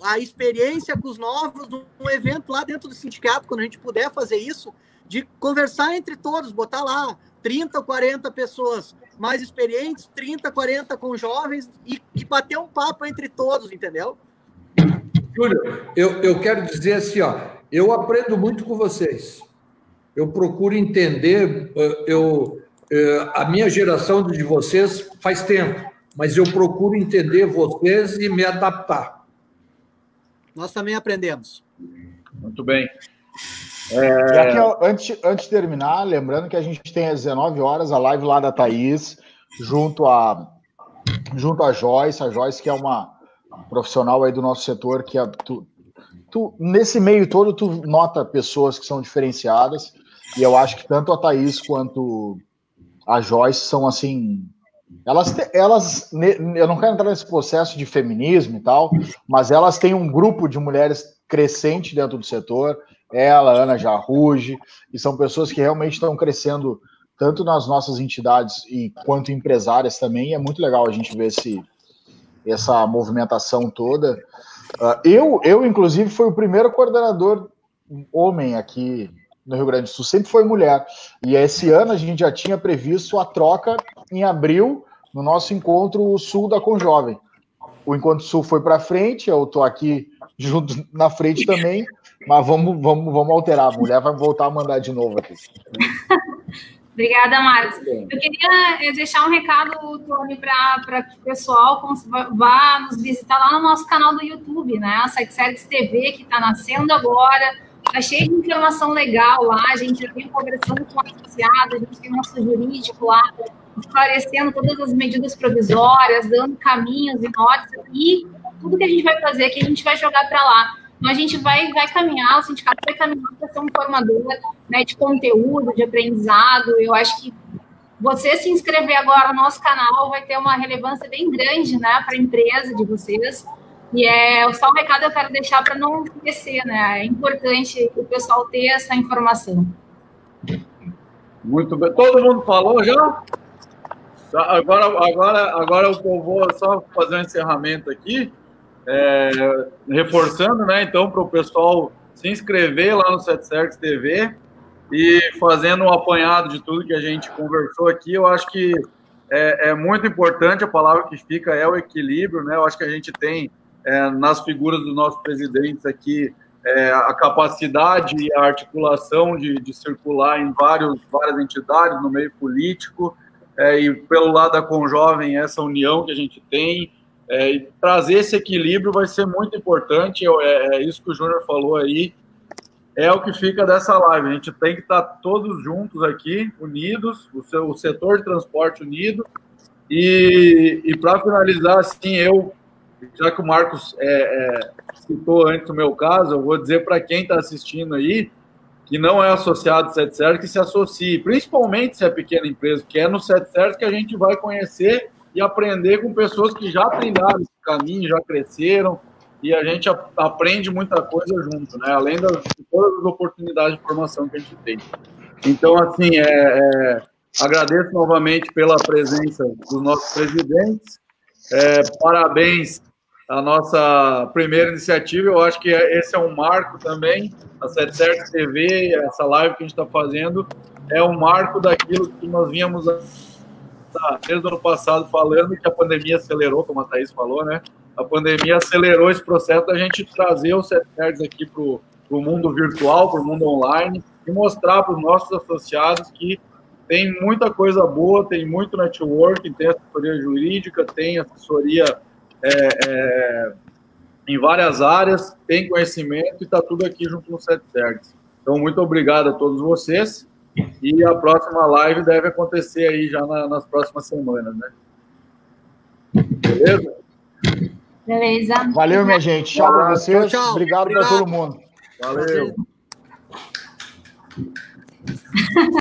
a experiência com os novos num evento lá dentro do sindicato, quando a gente puder fazer isso, de conversar entre todos, botar lá 30 ou 40 pessoas mais experientes, 30, 40 com jovens e bater um papo entre todos, entendeu? Júlio, eu quero dizer assim, ó, eu aprendo muito com vocês. Eu procuro entender, a minha geração de vocês faz tempo, mas eu procuro entender vocês e me adaptar. Nós também aprendemos. Muito bem. E aqui, antes de terminar, lembrando que a gente tem às 19 horas a live lá da Thaís, junto a Joyce, que é uma profissional aí do nosso setor, que nesse meio todo tu nota pessoas que são diferenciadas, e eu acho que tanto a Thaís quanto a Joyce são assim... Elas, eu não quero entrar nesse processo de feminismo e tal, mas elas têm um grupo de mulheres crescente dentro do setor, ela, Ana Jarruge, e são pessoas que realmente estão crescendo tanto nas nossas entidades quanto empresárias também, e é muito legal a gente ver essa movimentação toda. Eu, inclusive, fui o primeiro coordenador homem aqui no Rio Grande do Sul, sempre foi mulher, e esse ano a gente já tinha previsto a troca em abril, no nosso encontro sul da Conjovem. O encontro sul foi para frente, eu estou aqui junto na frente também, mas vamos alterar, a mulher vai voltar a mandar de novo aqui. Obrigada, Marcos. Eu queria deixar um recado, Tony, para que o pessoal vá nos visitar lá no nosso canal do YouTube, né? A SETSERGS TV, que está nascendo agora, está cheio de informação legal lá, a gente já vem conversando com o associado, a gente tem nosso jurídico lá, esclarecendo todas as medidas provisórias, dando caminhos e nortes, e tudo que a gente vai fazer aqui, a gente vai jogar para lá. Então, a gente vai caminhar, o sindicato vai caminhar para ser um formador, né, de conteúdo, de aprendizado. Eu acho que você se inscrever agora no nosso canal vai ter uma relevância bem grande, né, para a empresa de vocês. E só um recado eu quero deixar para não esquecer, né? É importante o pessoal ter essa informação. Muito bem. Todo mundo falou já? Agora eu vou só fazer um encerramento aqui, reforçando, né? Então, para o pessoal se inscrever lá no SETSERGS TV e fazendo um apanhado de tudo que a gente conversou aqui. Eu acho que é muito importante, a palavra que fica é o equilíbrio, né? Eu acho que a gente tem nas figuras dos nossos presidentes aqui a capacidade e a articulação de circular em várias entidades no meio político, e pelo lado da Conjovem, essa união que a gente tem, E trazer esse equilíbrio vai ser muito importante, é isso que o Júnior falou aí, é o que fica dessa live. A gente tem que estar todos juntos aqui, unidos, o setor de transporte unido. E para finalizar, assim, já que o Marcos citou antes o meu caso, eu vou dizer para quem está assistindo aí, que não é associado ao SetService, que se associe, principalmente se é pequena empresa, que é no SetService que a gente vai conhecer e aprender com pessoas que já trilharam esse caminho, já cresceram, e a gente aprende muita coisa junto, né? Além de todas as oportunidades de formação que a gente tem. Então, assim, agradeço novamente pela presença dos nossos presidentes, parabéns à nossa primeira iniciativa, eu acho que esse é um marco também, a SetService TV, essa live que a gente está fazendo, é um marco daquilo que nós vínhamos desde o ano passado falando, que a pandemia acelerou, como a Thaís falou, né? A pandemia acelerou esse processo da gente trazer o SetService aqui para o mundo virtual, para o mundo online, e mostrar para os nossos associados que tem muita coisa boa, tem muito networking, tem assessoria jurídica, tem assessoria em várias áreas, tem conhecimento e está tudo aqui junto no SetService. Então, muito obrigado a todos vocês. E a próxima live deve acontecer aí já nas próximas semanas, né? Beleza? Beleza. Valeu, minha gente. Tchau para vocês. Tchau. Obrigado para todo mundo. Valeu.